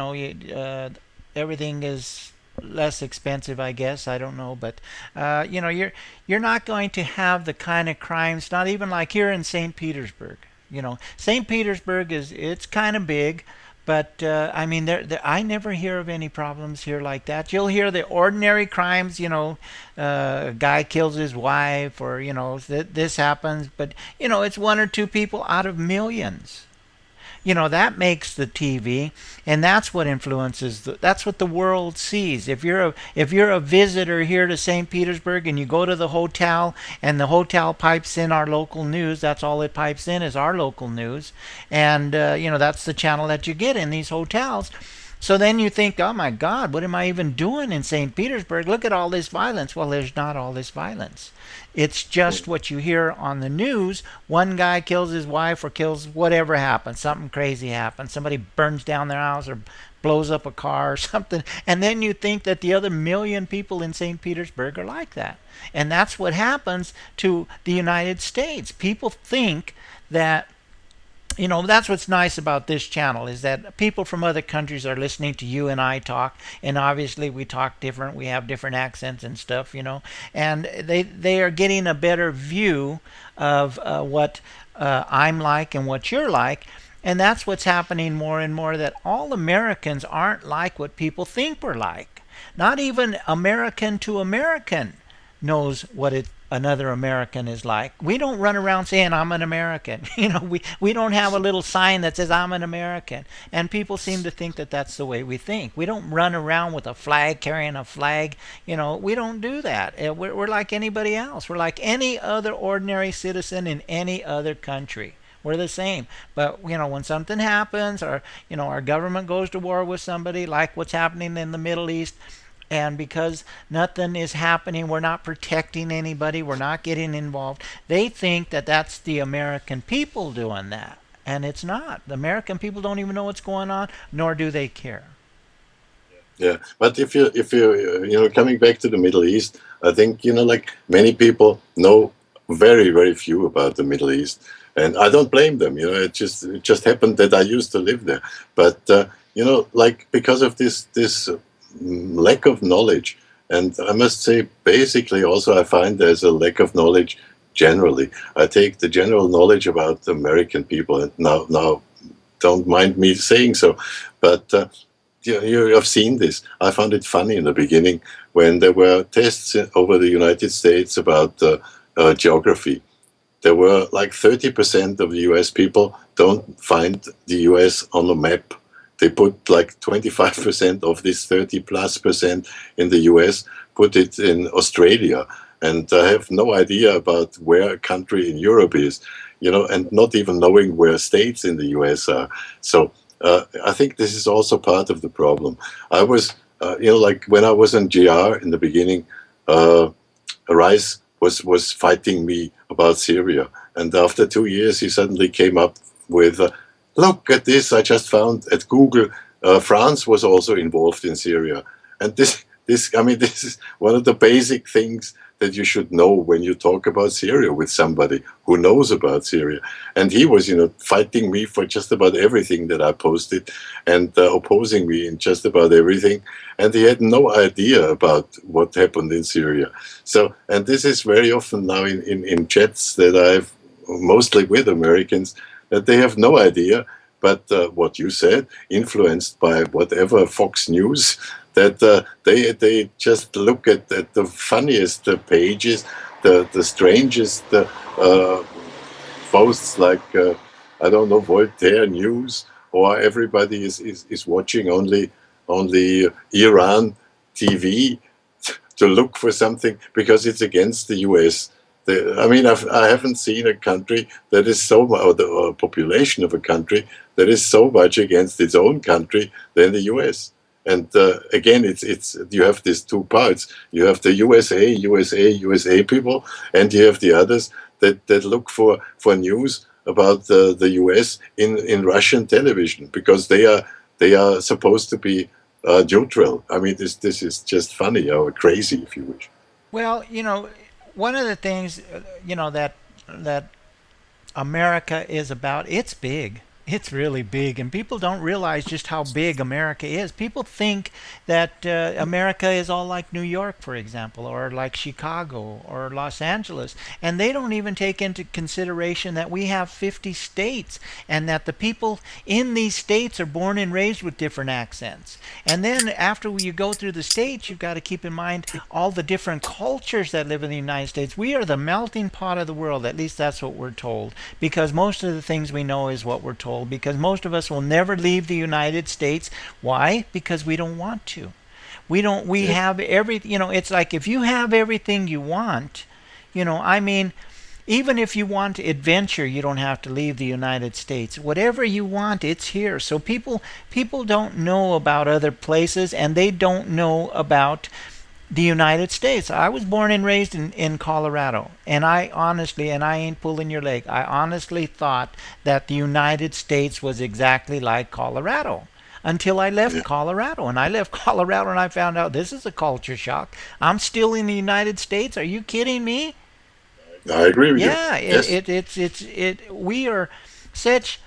Everything is less expensive, I guess. I don't know, but you're not going to have the kind of crimes. Not even like here in St. Petersburg. St. Petersburg it's kind of big. But I mean, I never hear of any problems here like that. You'll hear the ordinary crimes, a guy kills his wife, or this happens. But it's one or two people out of millions. That makes the TV, and that's what influences that's what the world sees. If you're a visitor here to St. Petersburg and you go to the hotel, and the hotel pipes in our local news, that's all it pipes in is our local news. And that's the channel that you get in these hotels. So then you think, oh my God, what am I even doing in St. Petersburg? Look at all this violence. Well, there's not all this violence. It's just what you hear on the news. One guy kills his wife, or kills whatever happens. Something crazy happens. Somebody burns down their house or blows up a car or something. And then you think that the other million people in St. Petersburg are like that. And that's what happens to the United States. People think that that's what's nice about this channel, is that people from other countries are listening to you and I talk, and obviously we talk different, we have different accents and stuff, and they are getting a better view of what I'm like and what you're like. And that's what's happening more and more, that all Americans aren't like what people think we're like. Not even American to American knows what another American is like. We don't run around saying I'm an American. We don't have a little sign that says I'm an American. And people seem to think that that's the way we think. We don't run around with a flag, carrying a flag. We don't do that. We're like anybody else. We're like any other ordinary citizen in any other country. We're the same. But when something happens, or our government goes to war with somebody, like what's happening in the Middle East, and because nothing is happening, we're not protecting anybody, we're not getting involved, they think that that's the American people doing that. And it's not. The American people don't even know what's going on, nor do they care. Yeah, but if you coming back to the Middle East, I think like many people know very few about the Middle East, and I don't blame them. It just happened that I used to live there, but like because of this lack of knowledge, and I must say, basically, also I find there's a lack of knowledge generally. I take the general knowledge about the American people, and now don't mind me saying so, but. You have seen this. I found it funny in the beginning when there were tests over the United States about geography. There were like 30% of the US people don't find the US on the map. They put like 25% of this 30 plus percent in the US, put it in Australia, and have no idea about where a country in Europe is, and not even knowing where states in the US are. So I think this is also part of the problem. I was, like when I was in GR in the beginning, Rice was fighting me about Syria, and after 2 years, he suddenly came up with, "Look at this! I just found at Google, France was also involved in Syria." And I mean, this is one of the basic things that you should know when you talk about Syria with somebody who knows about Syria. And he was, fighting me for just about everything that I posted, and opposing me in just about everything. And he had no idea about what happened in Syria. So, and this is very often now in chats that I've mostly with Americans, that they have no idea. But what you said, influenced by whatever Fox News, that they just look at the funniest pages, the strangest posts, like I don't know, Voltaire News, or everybody is watching only Iran TV to look for something because it's against the US. I mean, I haven't seen a country that is so or the population of a country that is so much against its own country than the US. And again, it's you have these two parts. You have the USA people, and you have the others that look for news about the US in Russian television, because they are supposed to be neutral. I mean, this is just funny or crazy, if you wish. Well, one of the things, that America is about, it's big. It's really big, and people don't realize just how big America is. People think that America is all like New York, for example, or like Chicago or Los Angeles, and they don't even take into consideration that we have 50 states, and that the people in these states are born and raised with different accents. And then after you go through the states, you've got to keep in mind all the different cultures that live in the United States. We are the melting pot of the world. At least that's what we're told, because most of the things we know is what we're told, because most of us will never leave the United States. Why? Because we don't want to. We Yeah. have every, it's like if you have everything you want, I mean, even if you want adventure, you don't have to leave the United States. Whatever you want, it's here. So people don't know about other places, and they don't know about the United States. I was born and raised in Colorado, and I honestly, and I ain't pulling your leg, I honestly thought that the United States was exactly like Colorado until I left Yeah. Colorado. And I left Colorado and I found out this is a culture shock. I'm still in the United States. Are you kidding me? I agree with you. Yeah, Yes. we are such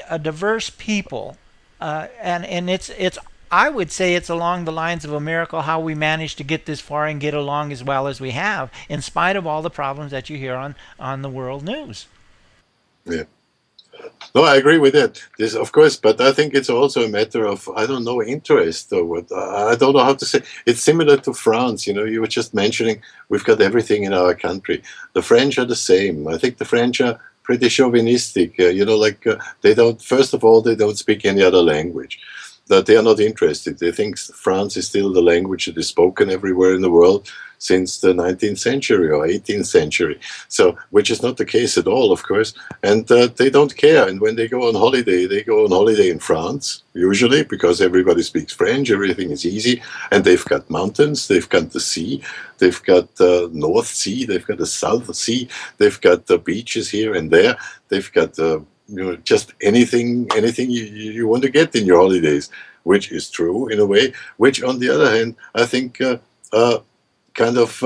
a diverse people, and it's I would say it's along the lines of a miracle how we managed to get this far and get along as well as we have, in spite of all the problems that you hear on the world news. Yeah. No, I agree with that. This, of course, but I think it's also a matter of, I don't know, interest or what. I don't know how to say. It's similar to France. You were just mentioning we've got everything in our country. The French are the same. I think the French are pretty chauvinistic. Like they don't. First of all, they don't speak any other language. That they are not interested. They think France is still the language that is spoken everywhere in the world since the 19th century or 18th century. So, which is not the case at all, of course. And they don't care. And when they go on holiday, they go on holiday in France, usually, because everybody speaks French, everything is easy. And they've got mountains, they've got the sea, they've got the North Sea, they've got the South Sea, they've got the beaches here and there, they've got just anything you want to get in your holidays. which is true in a way. Which, on the other hand, I think kind of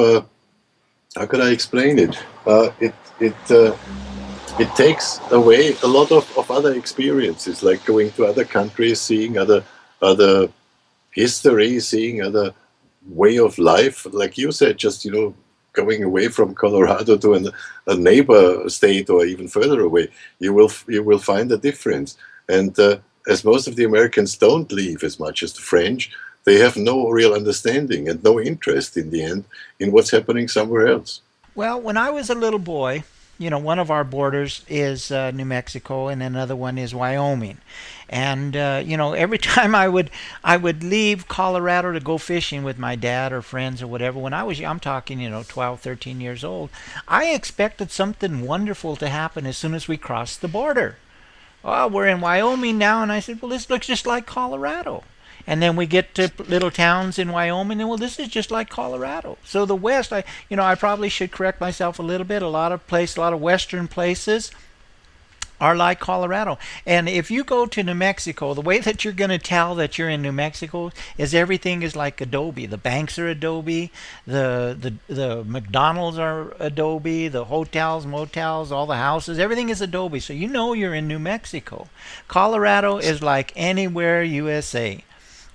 how can I explain it? It takes away a lot of other experiences, like going to other countries, seeing other history, seeing other way of life. Like you said, just going away from Colorado to a neighbor state or even further away, you will find a difference. And as most of the Americans don't leave as much as the French, they have no real understanding and no interest in the end in what's happening somewhere else. Well, when I was a little boy, one of our borders is New Mexico, and another one is Wyoming. And every time I would leave Colorado to go fishing with my dad or friends or whatever. When I'm talking, 12, 13 years old, I expected something wonderful to happen as soon as we crossed the border. Oh, we're in Wyoming now, and I said, well, this looks just like Colorado. And then we get to little towns in Wyoming, and well, this is just like Colorado. So the West, I probably should correct myself a little bit. A lot of Western places are like Colorado. And if you go to New Mexico, the way that you're going to tell that you're in New Mexico is everything is like adobe. The banks are adobe, the McDonald's are adobe, the hotels, motels, all the houses, everything is adobe. So you're in New Mexico. Colorado is like anywhere USA.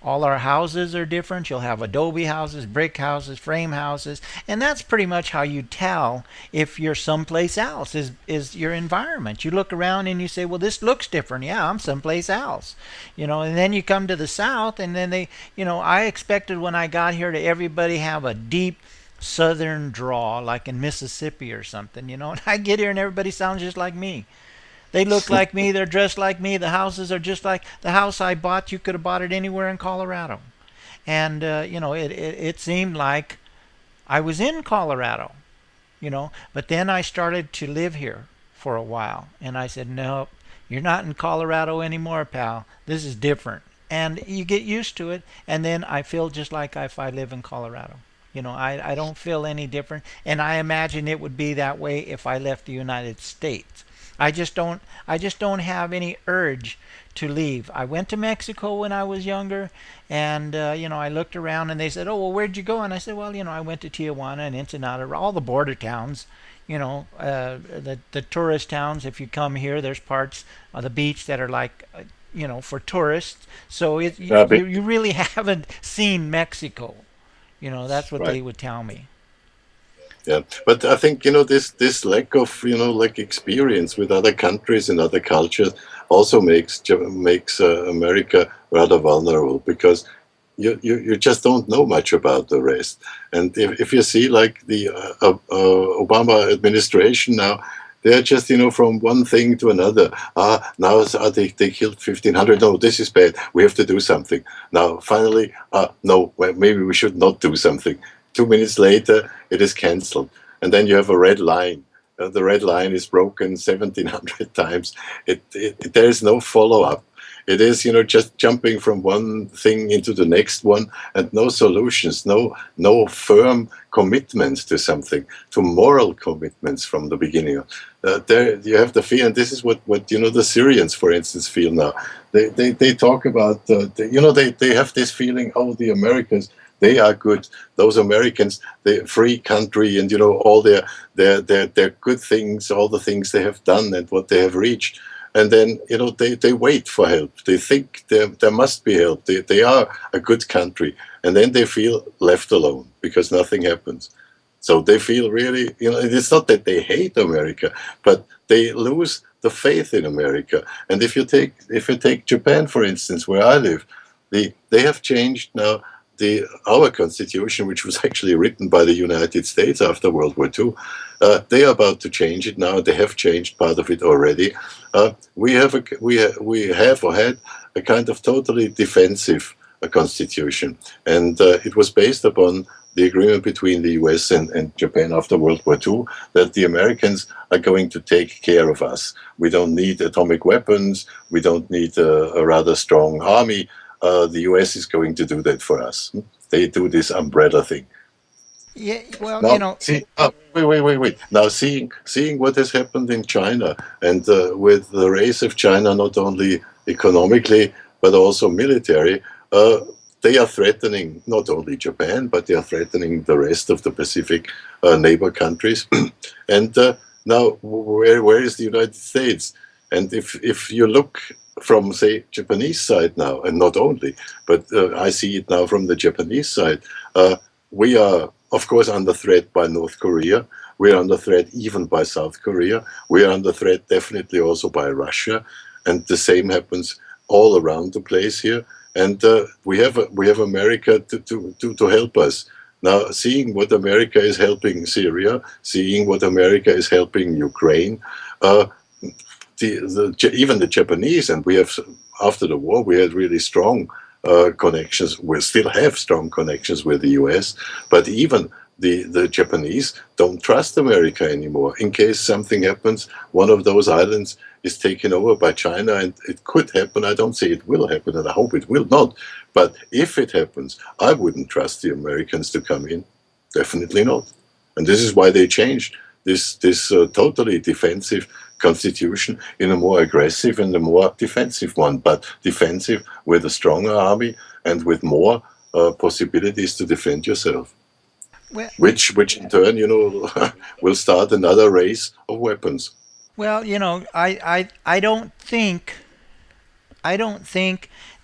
All our houses are different. You'll have adobe houses, brick houses, frame houses, and that's pretty much how you tell if you're someplace else is your environment. You look around and you say, well, this looks different. Yeah, I'm someplace else. And then you come to the South, and then I expected when I got here to everybody have a deep southern drawl like in Mississippi or something, and I get here and everybody sounds just like me. They look like me. They're dressed like me. The houses are just like the house I bought. You could have bought it anywhere in Colorado. And, it seemed like I was in Colorado, But then I started to live here for a while. And I said, no, you're not in Colorado anymore, pal. This is different. And you get used to it. And then I feel just like if I live in Colorado. I don't feel any different. And I imagine it would be that way if I left the United States. I just don't have any urge to leave. I went to Mexico when I was younger, and I looked around and they said, "Oh, well, where'd you go?" And I said, "Well, I went to Tijuana and Ensenada, all the border towns, the tourist towns. If you come here, there's parts of the beach that are like for tourists. So Yeah, you really haven't seen Mexico. That's what they right. would tell me. Yeah, but I think this lack of like experience with other countries and other cultures also makes America rather vulnerable because you just don't know much about the rest. And if you see like the Obama administration now, they're just from one thing to another. Now they killed 1,500. No, this is bad. We have to do something now. Finally, no, well, maybe we should not do something. 2 minutes later, it is cancelled, and then you have a red line. The red line is broken 1,700 times. There is no follow up. It is just jumping from one thing into the next one, and no solutions, no firm commitments to something, to moral commitments from the beginning. There you have the fear, and this is what the Syrians, for instance, feel now. They talk about they have this feeling. Oh, the Americans, they are good. Those Americans, the free country, and all their good things, all the things they have done and what they have reached. And then they wait for help. They think there must be help. They are a good country, and then they feel left alone because nothing happens. So they feel really, it's not that they hate America, but they lose the faith in America. And if you take Japan, for instance, where I live, they have changed now our constitution, which was actually written by the United States after World War II. They are about to change it now. They have changed part of it already. We have or had a kind of totally defensive constitution, and it was based upon the agreement between the US and Japan after World War II that the Americans are going to take care of us. We don't need atomic weapons. We don't need a rather strong army. The US is going to do that for us. They do this umbrella thing. Yeah, well, Now, see, wait. Now, seeing what has happened in China and with the rise of China, not only economically, but also military, uh, they are threatening not only Japan, but they are threatening the rest of the Pacific neighbor countries. And now, where is the United States? And if you look from, say, Japanese side now, and not only, but I see it now from the Japanese side, we are, of course, under threat by North Korea. We are under threat even by South Korea. We are under threat definitely also by Russia. And the same happens all around the place here. And we have America to help us. Now, seeing what America is helping Syria, seeing what America is helping Ukraine, uh, even the Japanese, and we have, after the war, we had really strong connections. We still have strong connections with the US, but even the Japanese don't trust America anymore. In case something happens, one of those islands is taken over by China, and it could happen. I don't say it will happen, and I hope it will not. But if it happens, I wouldn't trust the Americans to come in. Definitely not. And this is why they changed this totally defensive constitution in a more aggressive and a more defensive one, but defensive with a stronger army and with more possibilities to defend yourself, Well, which in turn, will start another race of weapons. well, I don't think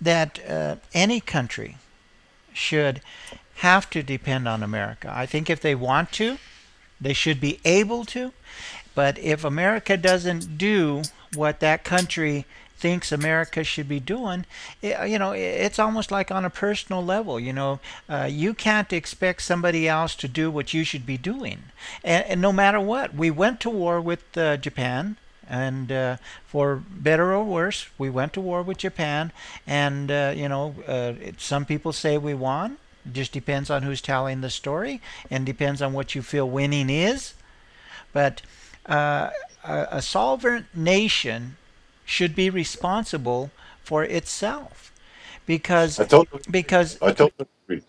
that any country should have to depend on America. I think if they want to, they should be able to. But if America doesn't do what that country thinks America should be doing, it's almost like on a personal level. You can't expect somebody else to do what you should be doing, and no matter what. We went to war with Japan. And for better or worse, we went to war with Japan, and some people say we won. It just depends on who's telling the story, and depends on what you feel winning is. But uh, a sovereign nation should be responsible for itself, because I totally, because I totally agree.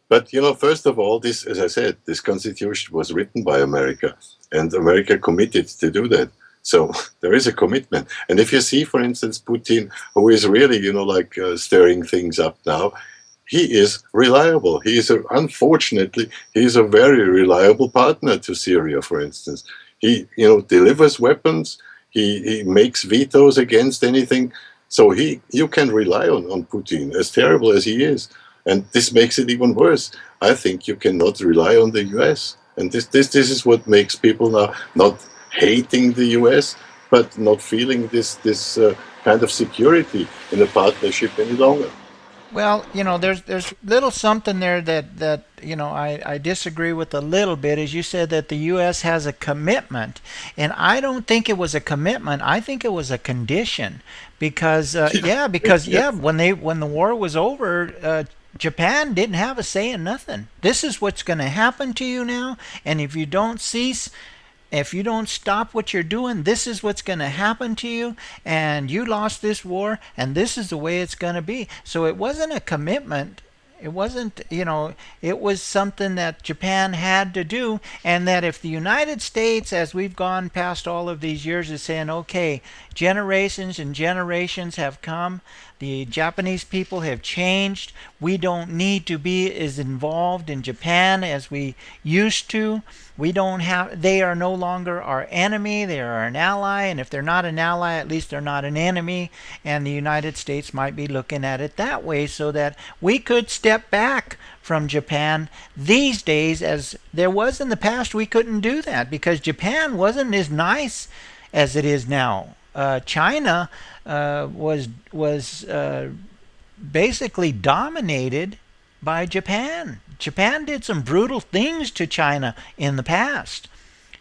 But first of all, this, as I said, this constitution was written by America, and America committed to do that. So there is a commitment. And if you see, for instance, Putin, who is really, like stirring things up now, he is reliable. Unfortunately, he is a very reliable partner to Syria, for instance. He, delivers weapons. He makes vetoes against anything. So you can rely on Putin, as terrible as he is. And this makes it even worse. I think you cannot rely on the US. And this is what makes people now not hating the US, but not feeling this kind of security in a partnership any longer. well, there's little something there that I disagree with a little bit. As you said, that the U.S. has a commitment, and I don't think it was a commitment. I think it was a condition, because Yeah. when the war was over, Japan didn't have a say in nothing. This is what's going to happen to you now, and if you don't stop what you're doing, this is what's going to happen to you. And you lost this war, and this is the way it's going to be. So it wasn't a commitment. It wasn't, it was something that Japan had to do. And that if the United States, as we've gone past all of these years, is saying, okay, generations and generations have come, the Japanese people have changed, we don't need to be as involved in Japan as we used to. We don't have, they are no longer our enemy, they are an ally, and if they're not an ally, at least they're not an enemy. And the United States might be looking at it that way, so that we could step back from Japan these days. As there was in the past, we couldn't do that because Japan wasn't as nice as it is now. China was basically dominated by Japan. Japan did some brutal things to China in the past,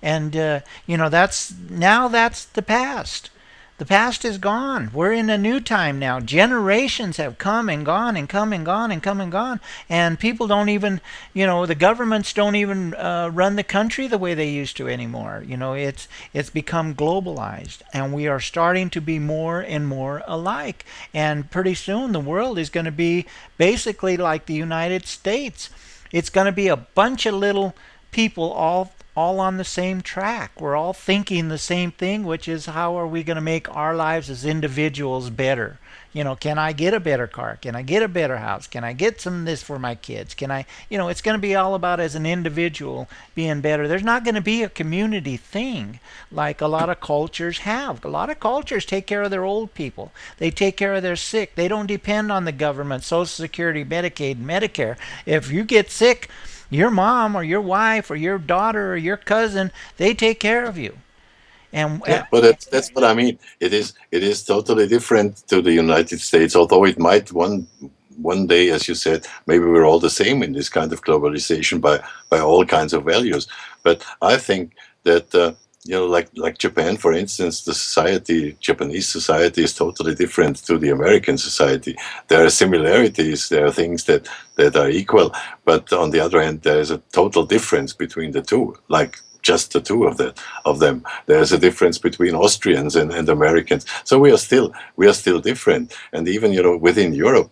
and that's the past. The past is gone. We're in a new time now. Generations have come and gone and come and gone and come and gone, and people don't even, the governments don't even run the country the way they used to anymore. It's become globalized, and we are starting to be more and more alike. And pretty soon, the world is going to be basically like the United States. It's going to be a bunch of little people all on the same track. We're all thinking the same thing, which is how are we going to make our lives as individuals better? Can I get a better car? Can I get a better house? Can I get some of this for my kids? Can I, it's going to be all about as an individual being better. There's not going to be a community thing like a lot of cultures have. A lot of cultures take care of their old people. They take care of their sick. They don't depend on the government, Social Security, Medicaid, Medicare. If you get sick, your mom or your wife or your daughter or your cousin, they take care of you. And Yeah, but that's what I mean. It is totally different to the United States, although it might one day, as you said, maybe we're all the same in this kind of globalization by all kinds of values. But I think that like Japan, for instance, the society, Japanese society, is totally different to the American society. There are similarities, there are things that are equal, but on the other hand, there is a total difference between the two. Like just the two of them. There's a difference between Austrians and Americans. So we are still different. And even within Europe,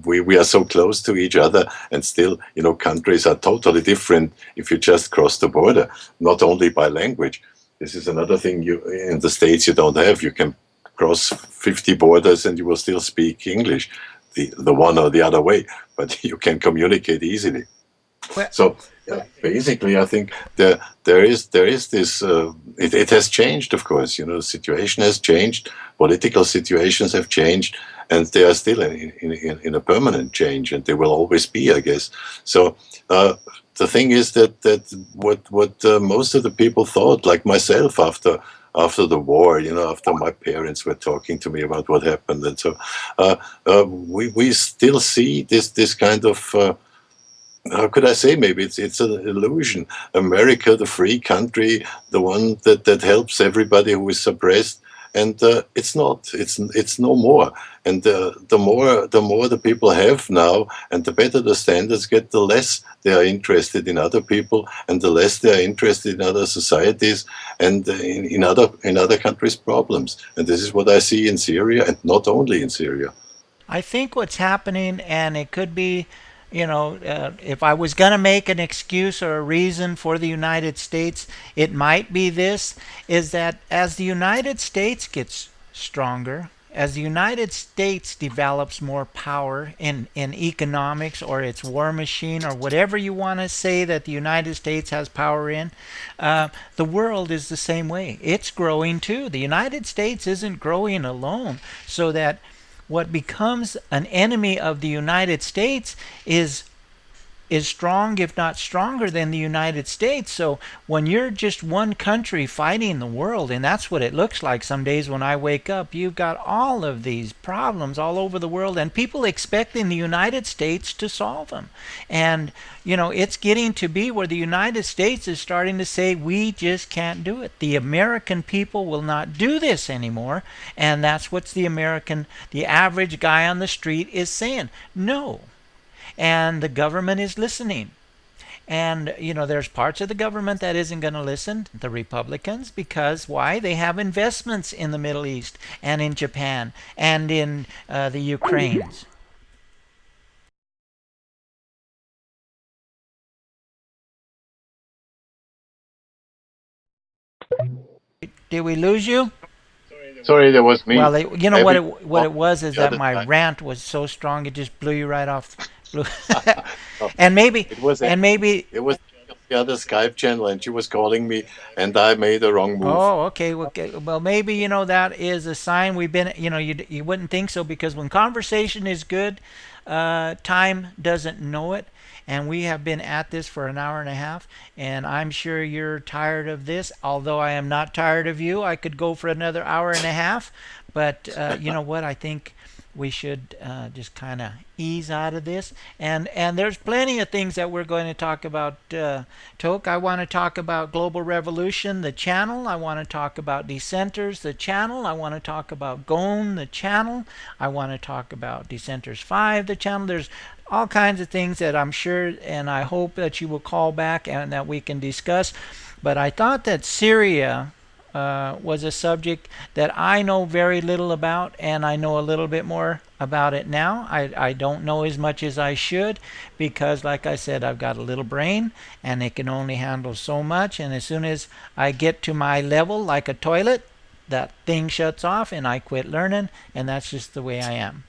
we are so close to each other, and still countries are totally different if you just cross the border. Not only by language. This is another thing you in the States you don't have. You can cross 50 borders and you will still speak English, the one or the other way, but you can communicate easily. well, So basically, I think there is this. It has changed, of course. The situation has changed. Political situations have changed, and they are still in a permanent change, and they will always be, I guess. So the thing is that what most of the people thought, like myself, after the war, after my parents were talking to me about what happened, and so we still see this kind of. How could I say? Maybe it's an illusion. America, the free country, the one that helps everybody who is suppressed, and it's not. It's no more. And the more the people have now, and the better the standards get, the less they are interested in other people, and the less they are interested in other societies and in other countries' problems. And this is what I see in Syria, and not only in Syria. I think what's happening, and it could be, if I was going to make an excuse or a reason for the United States, it might be this, is that as the United States gets stronger, as the United States develops more power in economics or its war machine or whatever you want to say that the United States has power in, the world is the same way. It's growing too. The United States isn't growing alone, so that what becomes an enemy of the United States is strong, if not stronger than the United States. So when you're just one country fighting the world, and that's what it looks like some days when I wake up, you've got all of these problems all over the world, and people expecting the United States to solve them. And it's getting to be where the United States is starting to say, we just can't do it. The American people will not do this anymore. And that's what the average guy on the street is saying. No. And the government is listening. And there's parts of the government that isn't going to listen, the Republicans, because why? They have investments in the Middle East and in Japan and in the Ukraines. Did we lose you? Sorry, that was me. Well, you know what Every it was is the that other my time. rant was so strong it just blew you right off. Blew No, and maybe it was and maybe it was the other Skype channel, and she was calling me, and I made a wrong move. Oh, okay. Well, maybe that is a sign we've been. You wouldn't think so because when conversation is good, time doesn't know it, and we have been at this for an hour and a half, and I'm sure you're tired of this. Although I am not tired of you, I could go for another hour and a half, but you know what? I think we should just kind of ease out of this. And there's plenty of things that we're going to talk about. Toke, I want to talk about Global Revolution, the channel. I want to talk about Dissenters, the channel. I want to talk about Gone, the channel. I want to talk about Dissenters 5, the channel. There's all kinds of things that I'm sure and I hope that you will call back and that we can discuss. But I thought that Syria was a subject that I know very little about, and I know a little bit more about it now. I don't know as much as I should because, like I said, I've got a little brain and it can only handle so much. And as soon as I get to my level, like a toilet, that thing shuts off and I quit learning, and that's just the way I am.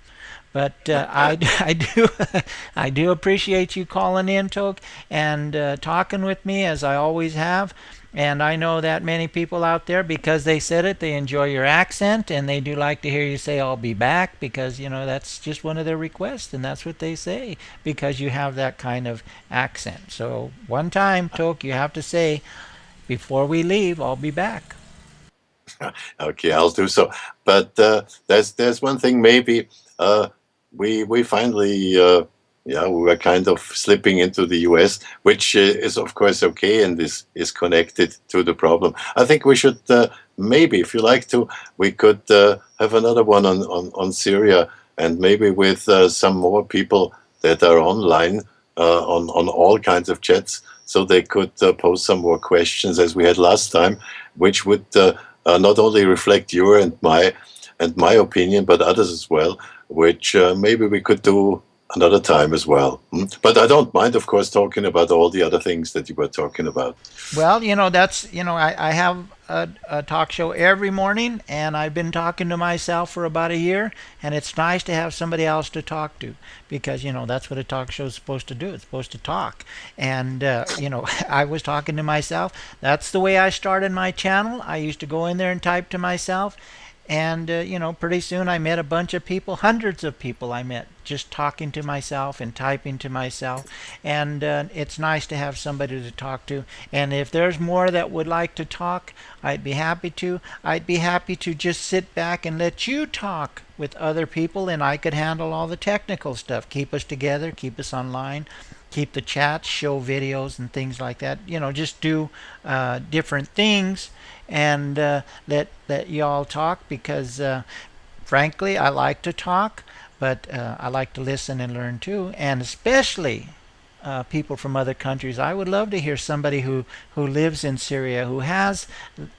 But I do I do appreciate you calling in, Toke, and talking with me as I always have. And I know that many people out there, because they said it, they enjoy your accent and they do like to hear you say, I'll be back, because, that's just one of their requests. And that's what they say because you have that kind of accent. So one time, Toke, you have to say, before we leave, I'll be back. Okay, I'll do so. But there's one thing maybe we finally yeah, we were kind of slipping into the US, which is of course okay and is connected to the problem. I think we should maybe, if you like to, we could have another one on Syria, and maybe with some more people that are online on all kinds of chats, so they could pose some more questions as we had last time, which would not only reflect your and my opinion, but others as well, which maybe we could do another time as well. But I don't mind, of course, talking about all the other things that you were talking about. Well, I have a talk show every morning, and I've been talking to myself for about a year, and it's nice to have somebody else to talk to because, that's what a talk show is supposed to do. It's supposed to talk. And, I was talking to myself. That's the way I started my channel. I used to go in there and type to myself. And, pretty soon I met a bunch of people, hundreds of people I met, just talking to myself and typing to myself. And it's nice to have somebody to talk to. And if there's more that would like to talk, I'd be happy to. I'd be happy to just sit back and let you talk with other people, and I could handle all the technical stuff. Keep us together, keep us online, keep the chats, show videos and things like that. Just do different things and let y'all talk because frankly I like to talk, but I like to listen and learn too, and especially people from other countries. I would love to hear somebody who lives in Syria, who has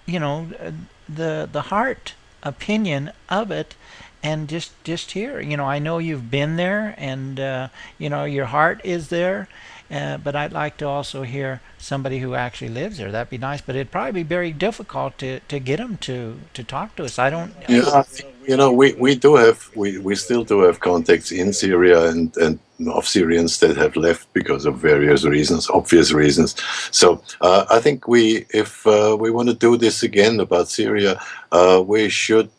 the heart opinion of it, and just hear. I know you've been there, and your heart is there. But I'd like to also hear somebody who actually lives there. That'd be nice, but it'd probably be very difficult to get them to talk to us. I don't. Yeah, we do have we still do have contacts in Syria and of Syrians that have left because of various reasons, obvious reasons. So I think if we want to do this again about Syria, we should,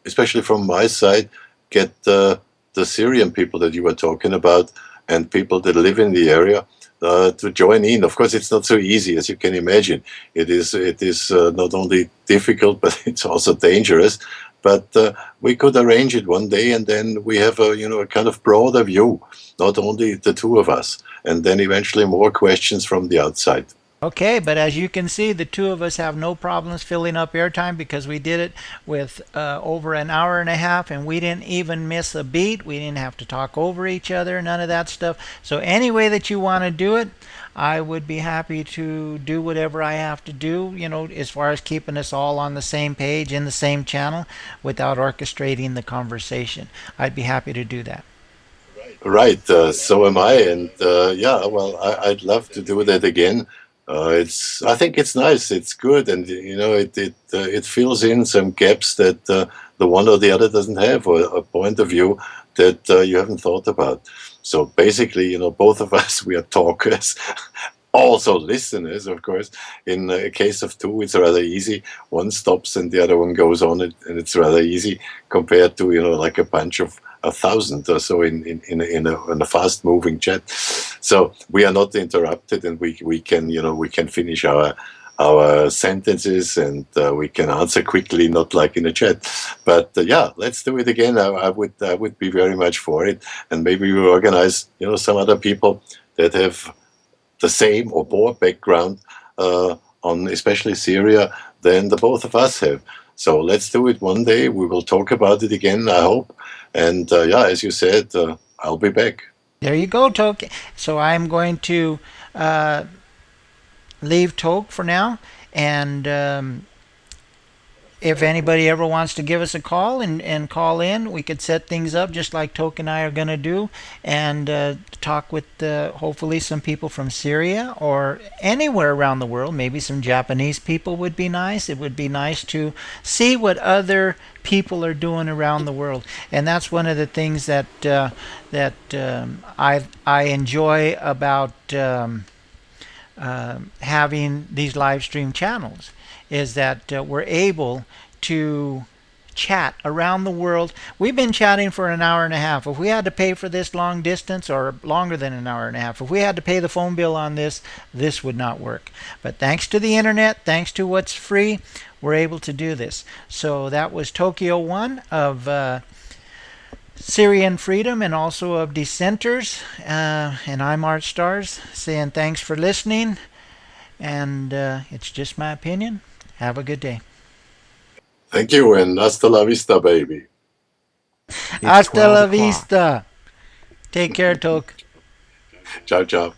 especially from my side, get the Syrian people that you were talking about and people that live in the area to join in. Of course, it's not so easy as you can imagine. It is not only difficult, but it's also dangerous. But we could arrange it one day, and then we have a kind of broader view, not only the two of us, and then eventually more questions from the outside. Okay, but as you can see, the two of us have no problems filling up airtime because we did it with over an hour and a half, and we didn't even miss a beat. We didn't have to talk over each other, none of that stuff. So any way that you want to do it, I would be happy to do whatever I have to do, as far as keeping us all on the same page, in the same channel, without orchestrating the conversation. I'd be happy to do that. Right, so am I, and yeah, well, I'd love to do that again. I think it's nice, it's good, and it fills in some gaps that the one or the other doesn't have, or a point of view that you haven't thought about. So basically, both of us, we are talkers, also listeners, of course. In a case of two, it's rather easy. One stops and the other one goes on, and it's rather easy compared to like a bunch of 1,000 or so in a fast moving chat. So we are not interrupted, and we can we can finish our sentences, and we can answer quickly, not like in a chat. But yeah, let's do it again. I would be very much for it, and maybe we organize some other people that have the same or more background on especially Syria than the both of us have. So let's do it one day. We will talk about it again, I hope. And yeah, as you said, I'll be back. There you go, Toke. So I'm going to leave Toke for now, and if anybody ever wants to give us a call and call in, we could set things up just like Toke and I are going to do, and talk with hopefully some people from Syria or anywhere around the world. Maybe some Japanese people would be nice. It would be nice to see what other people are doing around the world, and that's one of the things that I enjoy about having these live stream channels, is that we're able to chat around the world. We've been chatting for an hour and a half. If we had to pay for this long distance, or longer than an hour and a half, if we had to pay the phone bill on this, this would not work. But thanks to the internet, thanks to what's free, we're able to do this. So that was Tokyo 1 of Syrian Freedom, and also of Dissenters. And I'm Art Stars, saying thanks for listening. And it's just my opinion. Have a good day. Thank you, and hasta la vista, baby. Hasta la vista. Take care, Toke. Ciao, ciao.